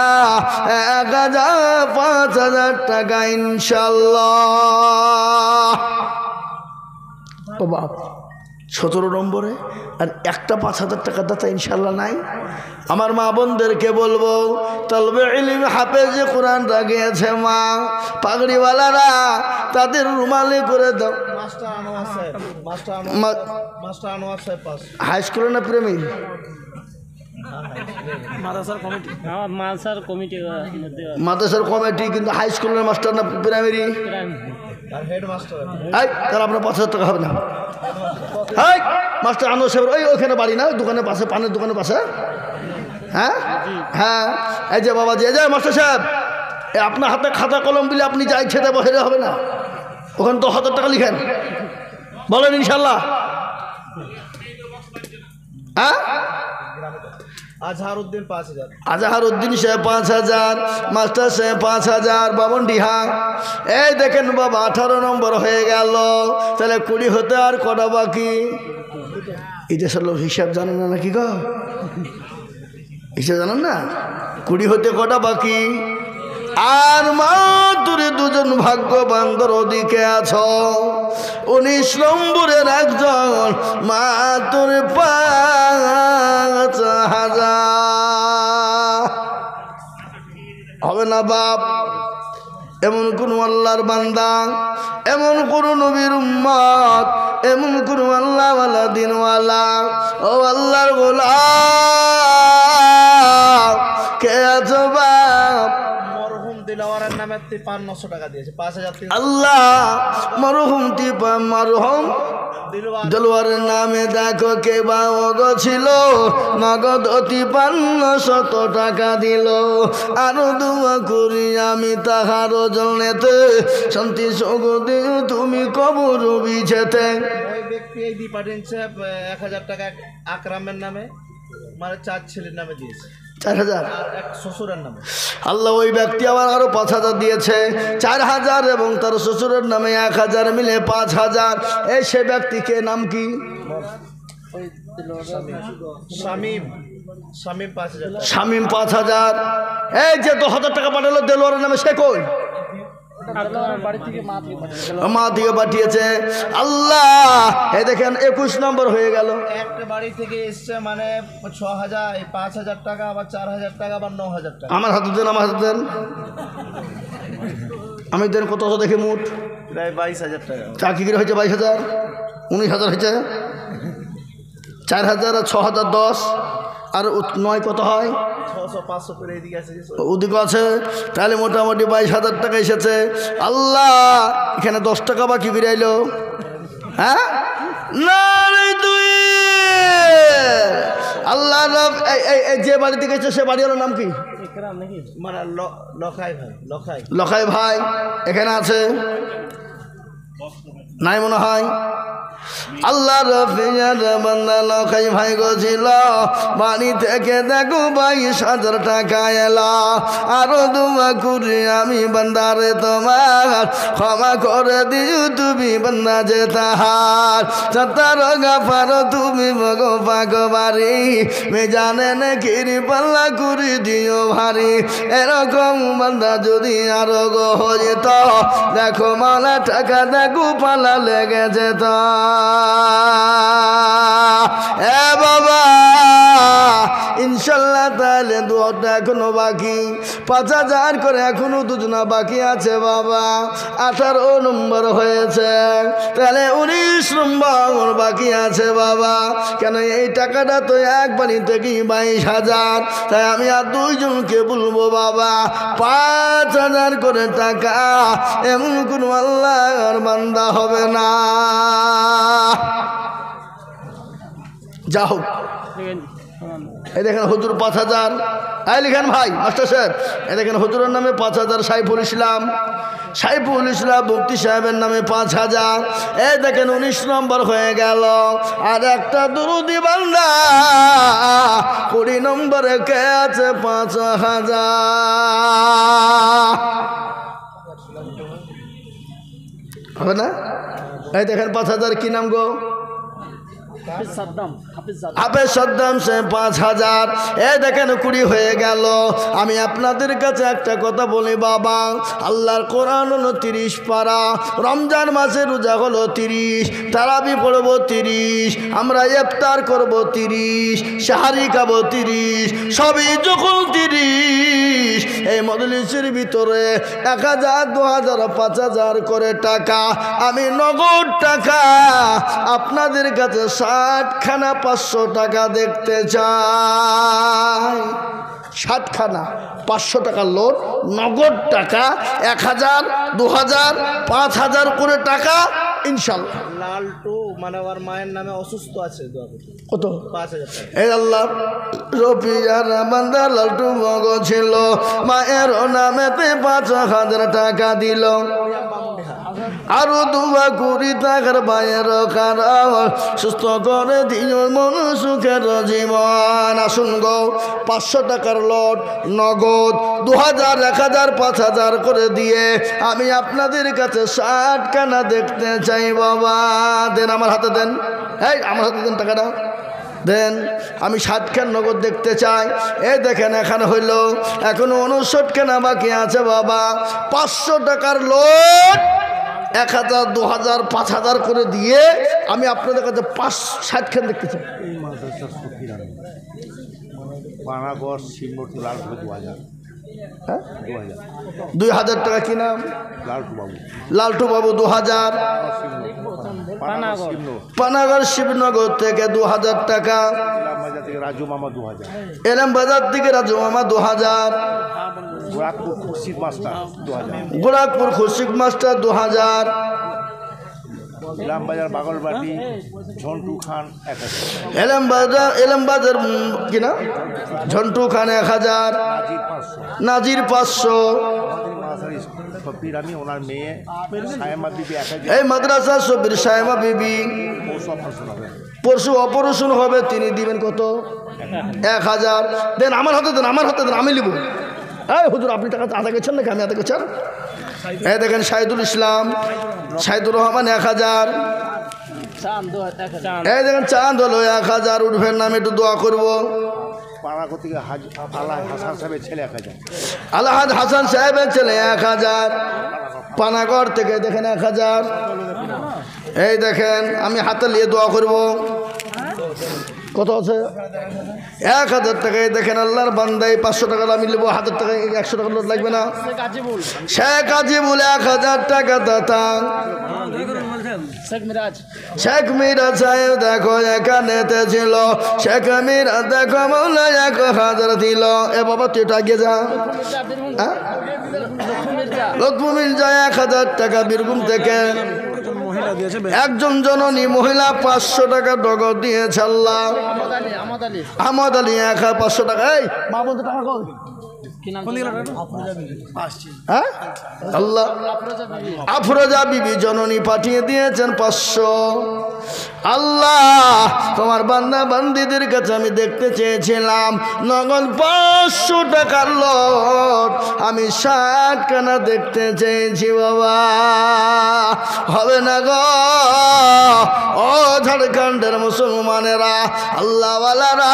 5000 টাকা ইনশাল্লাহ। ও বাপ 17 নম্বরে আর একটা 5000 টাকা দাতা ইনশাল্লাহ নাই। আমার মা বোনদেরকে বলবো তলবে ইলম হাফেজ কোরআন রাখিয়েছে মা, পাগড়িওয়ালারা তাদের রুমালে করে দাও। হাই স্কুলে না প্রেমী? মাদ্রাসার কমিটি, কিন্তু হাই স্কুলের মাস্টার না প্রাইমারি? তাহলে আপনার 5000 টাকা হবে না। মাস্টার আনোয়ার সাহেব ওইখানে বাড়ি না, দোকানের পাশে, পানের দোকানের পাশে। হ্যাঁ হ্যাঁ, এই যে বাবাজি, এই যে মাস্টার সাহেব, আপনার হাতে খাতা কলম দিলে আপনি যা ইচ্ছে দেবো, হেরে হবে না। ওখানে 10,000 টাকা লিখেন, বলেন ইনশাল্লাহ। হ্যাঁ আজহারউদ্দিন 5000, আজহারউদ্দিন সাহেব 5000, মাস্টার সাহেব 5000, বাবন ডিহা। এই দেখেন বাবা 18 নম্বর হয়ে গেল। তাহলে 20 হতে আর কটা বাকি? এটা লোক হিসাব জানেন না নাকি গো? হিসাব জানেন না? 20 হতে কটা বাকি? আর মাত্র 2জন ভাগ্যবান দরদিকে আছো। 19 নম্বরের একজন মাত্র 5000 হবে না বাপ। এমন কোন আল্লাহর বান্দা, এমন কোন নবীর উম্মত, এমন কোন আল্লাহওয়ালা দিনওয়ালা, ও আল্লাহর গোলাম কে আছো বাপ? দিলওয়ারের নামে 5300 টাকা দিয়েছে, 5000। আল্লাহ মরহুম মরহুম দিলওয়ারের নামে দেখো কে বাগ ছিল, নগদ 5300 টাকা দিল। আরো দোয়া করি আমি তাহার জন্যতে শান্তি সুখ দিও তুমি কবর বিছেতে। ওই ব্যক্তি এই পাঠিয়েছে 1000 টাকা আকরামের নামে, মানে 4 ছেলের নামে দিয়েছে 4000, এক শ্বশুরের নামে। আল্লাহ ওই ব্যক্তি আবার আরো 5000 দিয়েছে, 4000 এবং তার শ্বশুরের নামে 1000 মিলে 5000। এই সে ব্যক্তিকে নাম কি? শামীম। শামীম 5000। শামীম 5000। এই যে 2000 টাকা পাঠালো দেলোয়ারের নামে, সে কই? মা দিয়ে পাঠিয়েছে। আল্লাহ এই দেখেন 21 নম্বর হয়ে গেল। একটা বাড়ি থেকে এসছে মানে 6000, 5000 টাকা, আবার 4000 টাকা, আবার 9000 টাকা। আমার হাতে দেন, আমার হাতে দেন, আমি দেন কত দেখি মোট প্রায় 22000 টাকা। চাকরি করে হয়েছে 22000, 19000 হয়েছে। 4000 আর 6000 10, আর 9 কত হয়? 600-500 করে এদিকে আছে। ওদিকে আছে, তাহলে মোটামুটি 22,000 টাকা এসেছে। আল্লাহ, এখানে 10 টাকা বাকি করে আইলো। হ্যাঁ না রে তুই আল্লাহ রব, এই যে বাড়িতে গেছে সে বাড়ির নাম কি? মানে লখাই ভাই, লখাই ভাই এখানে আছে নাই মনে হয়। আল্লাহ রফিয়ার বান্দা লখাই ভাই গছিল, বাড়ি থেকে দেখো 22,000 টাকা এলা। আরো দোয়া করি আমি বান্দারে তোমার, ক্ষমা করে দিও তুমি বান্দা যে তাহার। সত্তর গাফার তুমি মগো পাগবারি, মেজানে নেকিরি পাল্লা করি দিও ভারী। এরকম বান্দা যদি আরো গো হইত, দেখো মালা টাকা দেখো পালা লেগে যেত। এ বাবা ইনশাল্লাহ, তাহলে দুটা এখনো বাকি, 5,000 করে এখনো দুজনা বাকি আছে বাবা। 18 নম্বর হয়েছে, তাহলে 19 নম্বর বাকি আছে বাবা। কেন এই টাকাটা তো একবারই থেকেই 22,000, তাই আমি আর 2 জনকে বলবো বাবা 5,000 করে টাকা। এমন কোনো আল্লাহর বান্দা হবে না। যা হোক, এই দেখেন হুজুর 5,000, এই লিখেন ভাই মাস্টার সাহেব, এই দেখেন হুজুরের নামে 5,000, সাইফুল ইসলাম মুফতি সাহেবের নামে 5,000। এই দেখেন 19 নম্বর হয়ে গেল। আর একটা দুরুদি বান্দা 20 নম্বরে কে আছে? 5,000 হবে না? এই দেখেন 5,000, কি নাম গো? হাফেজ সাদ্দাম সে 5,000। এই দেখেন 20 হয়ে গেল। আমি আপনাদের কাছে একটা কথা বলি বাবা, আল্লাহর কোরআন হলো 30 পারা, রমজান মাসে রোজা হলো 30, তারাবি পড়বো 30, আমরা ইফতার করবো 30, সাহারি খাবো 30, সবই যখন 30, এই মজলিসের ভিতরে 1,000, 2,000, 5,000 করে টাকা আমি নগদ টাকা আপনাদের কাছে 60খানা 500 টাকা দেখতে চাই। 60খানা 500 টাকার লোড, নগদ টাকা 1,000, 2,000, 5,000 করে টাকা ইনশাল্লাহ। লালটু মানে ওর মায়ের নামে অসুস্থ আছে, কত? 5,000 টাকা। এই আল্লাহ রফিয়ার বান্দা লালটু মগ ছিল, মায়ের নামেতে 5,000 টাকা দিল। আরো দুয়া করি তাকার ভাইয়ের কারণ সুস্থ করে দিও মন সুখের জীবন। আসুন গো 500 টাকার লোড নগদ 2,000, 1,000, 5,000 করে দিয়ে আমি আপনাদের কাছে 60খানা দেখতে চাই বাবা। দেন আমার হাতে দেন, এই আমার হাতে দেন টাকাটা দেন, আমি 60খান নগদ দেখতে চাই। এই দেখেন এখানে হইল, এখনো 59খানা বাকি আছে বাবা। 500 টাকার লোড 1,000, 2,000, 5,000 করে দিয়ে আমি আপনাদের কাছে 60খান দেখতে চাই। পানাগড় শিবমূর্তি লালটু 2,000। হ্যাঁ 2,000 টাকা কি নাম? লালটু বাবু 2,000। পানাগড় শিবনগর থেকে 2,000 টাকা। রাজু মামা 2,000। এলাম বাজার থেকে রাজু মামা 2,000। গোরাখপুর খুরশিদ মাস্টার 2,000। গোরাখপুর খুরশিদ মাস্টার 2,000। ইলাম বাজার বাগলবাটি ঝন্টু খান 1,000। এলাম বাজার কি না ঝন্টু খান 1,000। নাজির 500। আমি ওনার মেয়ে সায়মা বিবি 1,000। এই মাদ্রাসা সবির সায়মা বিবি পরশু অপারেশন হবে, তিনি দিবেন কত? 1,000। দেন আমার হাতে দেন, আমার হাতে দেন, আমি লিব। এই হুজুর আপনি টাকা আদা গেছেন নাকি আমি আদা গেছেন? এই দেখেন শাহিদুল ইসলাম, শাহিদুর রহমান 1,000। এই দেখেন চাঁদ হলো 1,000। উঠবেন নামে একটু দোয়া করবো। পাড়াগো থেকে আলাহাদ হাসান সাহেবের ছেলে 1,000। আলাহাদ হাসান সাহেবের ছেলে 1,000। পানাগড় থেকে দেখেন 1,000। এই দেখেন আমি হাতে নিয়ে দোয়া করব। কত আছে? 1,000 টাকায় দেখেন আল্লাহর বান্দাই 500 টাকা আমি নেবো, হাতের টাকা 100 টাকা লোড লাগবে না। শেখ আজিবুল 1,000 টাকা দাতা। শেখ মিরাজ সাহেব দেখো এখানেতে ছিল, শেখ মিরাজ দেখো মৌলা 1000 দিল। এ বাবা তুই এটা আগে যা, লক্ষ্মী মির্জা 1000 টাকা বীরভূম থেকে। একজন জননী মহিলা 500 টাকা নগদ দিয়েছে আল্লাহ। আহমদ আলী 500 টাকা। এই মা বলতে টাকা কই? আল্লাহ আফরোজা বিবি জননী পাঠিয়ে দিয়েছেন 500। আল্লাহ তোমার বান্দা বান্দিদের কাছে আমি দেখতে চেয়েছিলাম নগদ 500 টাকার লোট, আমি 60 খানা দেখতে চেয়েছি বাবা, হবে না গো। ও ঝাড়খণ্ডের মুসলমানেরা, আল্লাহওয়ালারা,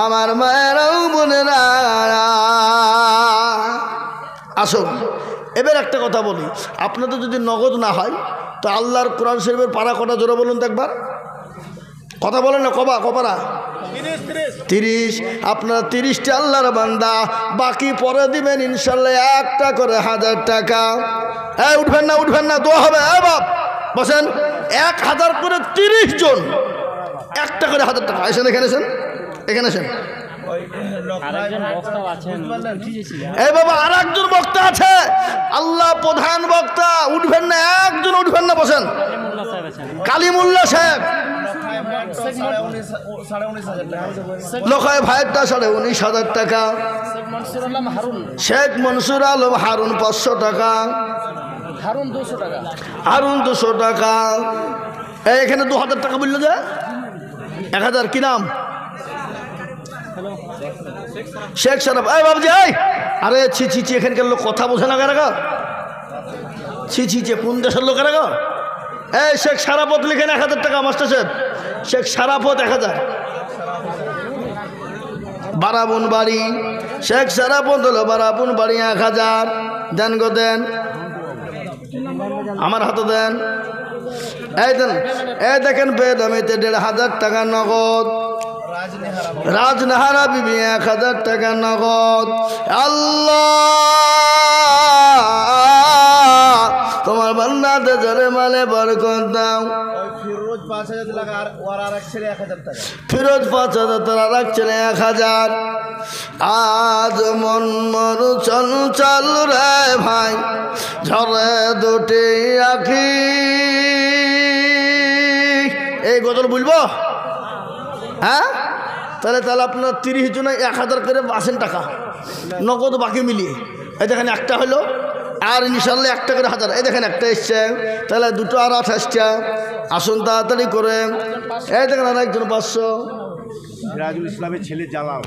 আমার মায়েরাও বোনেরা, আসুন এবার একটা কথা বলি। আপনাদের যদি নগদ না হয় তো আল্লাহর কোরআন শরীফের পারা কটা জোরে বলুন তো একবার, কথা বলেন না, কপারা 30। আপনারা 30টা আল্লাহর বান্দা, বাকি পরে দিবেন ইনশাল্লাহ একটা করে 1000 টাকা। উঠবেন না দোয়া হবে। বাপ বসেন, 1000 করে 30 জন, একটা করে 1000 টাকা। এসেন এখানে এসেন। এই বাবা আর একজন বক্তা আছে, আল্লাহ প্রধান বক্তা। উঠবেন না, একজন উঠবেন না, বসেন। কালিমুল্লাহ সাহেব লোকায় ভাইয়েরটা 19,500 টাকা। শেখ মনসুর আলম হারুন 500 টাকা। হারুন 200 টাকা। এখানে 2000 টাকা বললো যে 1000 কি নাম? শেখ সারাফ। এই বাবুজি, আরে ছি, এখানকার লোক কথা বোঝে না কেন? ছি, কোন দেশের লোকেরা গো? এই শেখ সারাফত লিখেন 1000 টাকা। মাস্টার সাহেব শেখ সারাফত 1000। বারাবুন বাড়ি শেখ সারাফত হলো বারাবুন বাড়ি 1000। দেন গো দেন, আমার হাতে দেন। এই দেন, এই দেখেন বেদামিতে 1500 টাকা নগদ। রাজনাহারা বিবি 1000 টাকা নগদ। আল্লাহ তোমার বান্দাদের জোরে মালে বরকত দাও। ফিরোজ 5000 টাকা আর আরেক ছেলে 1000 টাকা। ফিরোজ 5000 টাকা আর আরেক ছেলে 1000। আজ মন মরু চঞ্চল রে ভাই, ঝরে দুটি আখি। এই গজল বলবো? হ্যাঁ, তাহলে আপনার 30 জনে 1000 করে 80 টাকা নগদ বাকি মিলিয়ে। এই দেখেন একটা হলো, আর ইনশাল্লাহ একটা করে 1000। এই দেখেন একটা এসছে, তাহলে 2 আর 28টা। আসুন তাড়াতাড়ি করে। এই দেখেন আর একজন 500। সিরাজুল ইসলামের ছেলে জালাল,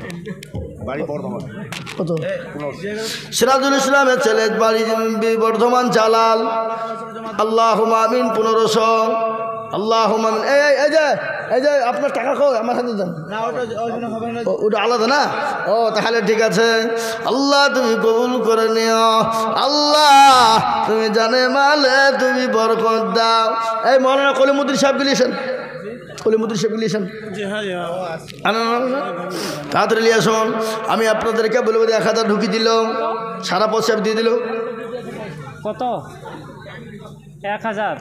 বাড়ি বর্ধমান। কত? সিরাজুল ইসলামের ছেলে বাড়ি বর্ধমান, জালাল। আল্লাহুম্মা আমিন 1500। আল্লাহুম্মা আমিন। এই যে আপনার টাকা কই? আমার হাতে দেন। ওটা আলাদা না? ও তাহলে ঠিক আছে। আল্লাহ তুমি কবুল করে নিও। আল্লাহ তুমি জানে মালে তুমি বরকত দাও। এই মৌলানা কলিমুদ্দিন সাহেব গিয়েছেন, কলিমুদ্দিন সাহেব গিয়েছেন। তাড়াতাড়ি নিয়ে আসুন। আমি আপনাদেরকে বলবো 1000 ঢুকি দিল, সারা পয়সা দিয়ে দিল। কত? 1000।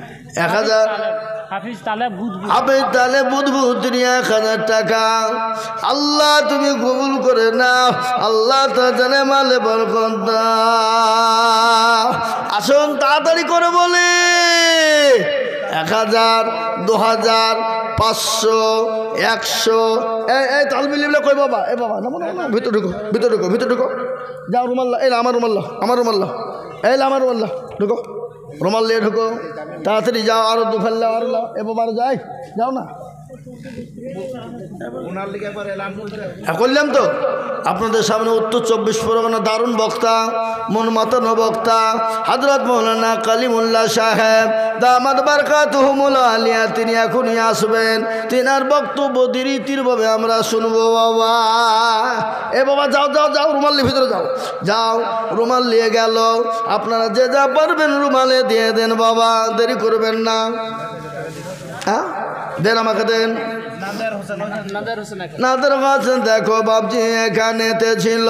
হাফিজ তালে বুধবুধ 1000 টাকা। আল্লাহ তুমি কবুল করে নাও। আল্লাহ তা জানে মালে বরকত দাও। আসুন তাড়াতাড়ি করে বলি। 1000, 2000, 500, 100। এই তাল মিলিয়ে কই বাবা? এ বাবা না, ভিতর ঢুকো। যাও রুমাল্লা। এই আমার রুমাল্লা। এই আমার রুমাল্লা, ঢুকো। রুমাল নিয়ে ঢুকো, তাড়াতাড়ি যাও। আরো 2 ফেললে আর এবার যাও না। করলাম তো আপনাদের সামনে উত্তর 24 পরগনা দারুণ বক্তা, মন মাতানো বক্তা হযরত মাওলানা কালিমুল্লাহ সাহেব দামাত বারকাতুহুমুল আলিয়া। তিনি এখনই আসবেন। তিনার বক্তব্য রীতিরভাবে আমরা শুনবো বাবা। এ বাবা যাও রুমাল নিয়ে ভিতরে যাও। রুমাল নিয়ে গেল। আপনারা যে যা পারবেন রুমালে দিয়ে দেন বাবা, দেরি করবেন না। হ্যাঁ দেন, আমাকে দেন। নাদের হোসেন দেখো বাবজি এখানেতে ছিল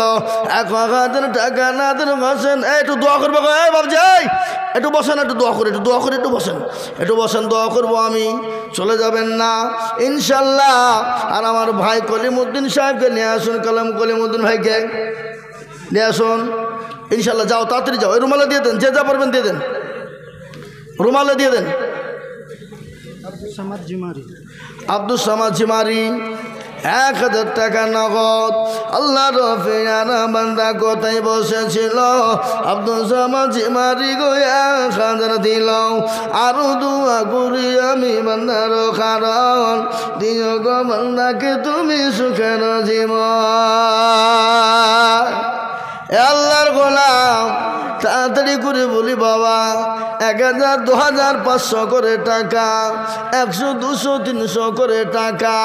1000 টাকা। নাদের হোসেন একটু দোয়া করবো। বাবজি একটু বসেন, একটু দোয়া করে একটু বসেন, দোয়া করবো আমি, চলে যাবেন না ইনশাল্লাহ। আর আমার ভাই কলিমুদ্দিন সাহেবকে নিয়ে আসুন, কলিমুদ্দিন ভাইকে নিয়ে আসুন ইনশাল্লাহ। যাও, তাড়াতাড়ি যাও, এই রুমালে দিয়ে দেন, যে যা পারবেন দিয়ে দেন, রুমালে দিয়ে দেন। আব্দুল সামাদ জিমারি 1000 টাকা নগদ। আল্লাহ রফিয়ানা বান্দা কোথায় বসেছিল, আব্দুল সামাদ জিমারি গো 1000 দিল। আরো দোয়া করি আমি বান্দার কারণ, দিও গো বান্দাকে তুমি সুখের জীবন। আল্লাহর গোলাম তাড়াতাড়ি করে বলি বাবা, 1000, 2000, 500 করে টাকা, 100, 200, 300 করে টাকা,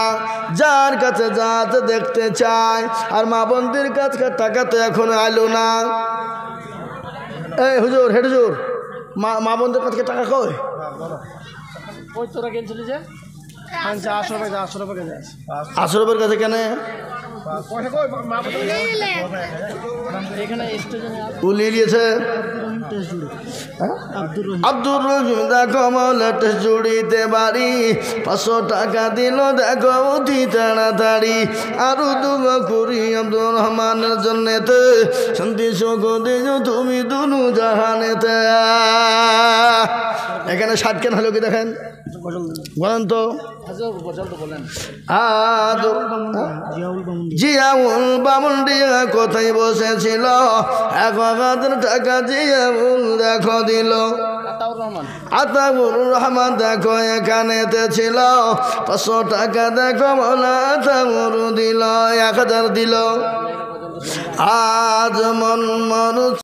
যার কাছে যাতে দেখতে চায়। আর মা বোনদের কাছে টাকা তো এখন আইলো না। এই হুজুর, হেড হুজুর, মা বোনদের কাছে টাকা কই? ওই তোরা গেছিলি যে 800 রুপির কাছে কেন? উলিয়ে দিয়েছে আব্দুর রহিম, দেখো মৌলাট জুড়িতে বাড়ি, 500 টাকা দিল দেখো অতি তাড়াতাড়ি। আরো দুগো করি আব্দুর রহমানের জন্যেতে, শান্তি সুখ দিও তুমি দুনু জাহানেতে। এখানে 60 কেন হলো কি দেখেন, বলেন তো। জিয়াউল বামুন্ডিয়া কোথায় বসেছিল, 1000 টাকা জিয়াউল দেখো দিল। আতাউর রহমান দেখো এখানেতে ছিল, 500 টাকা দেখো মোলা আতাউর দিল, 1000 দিল। আজ মন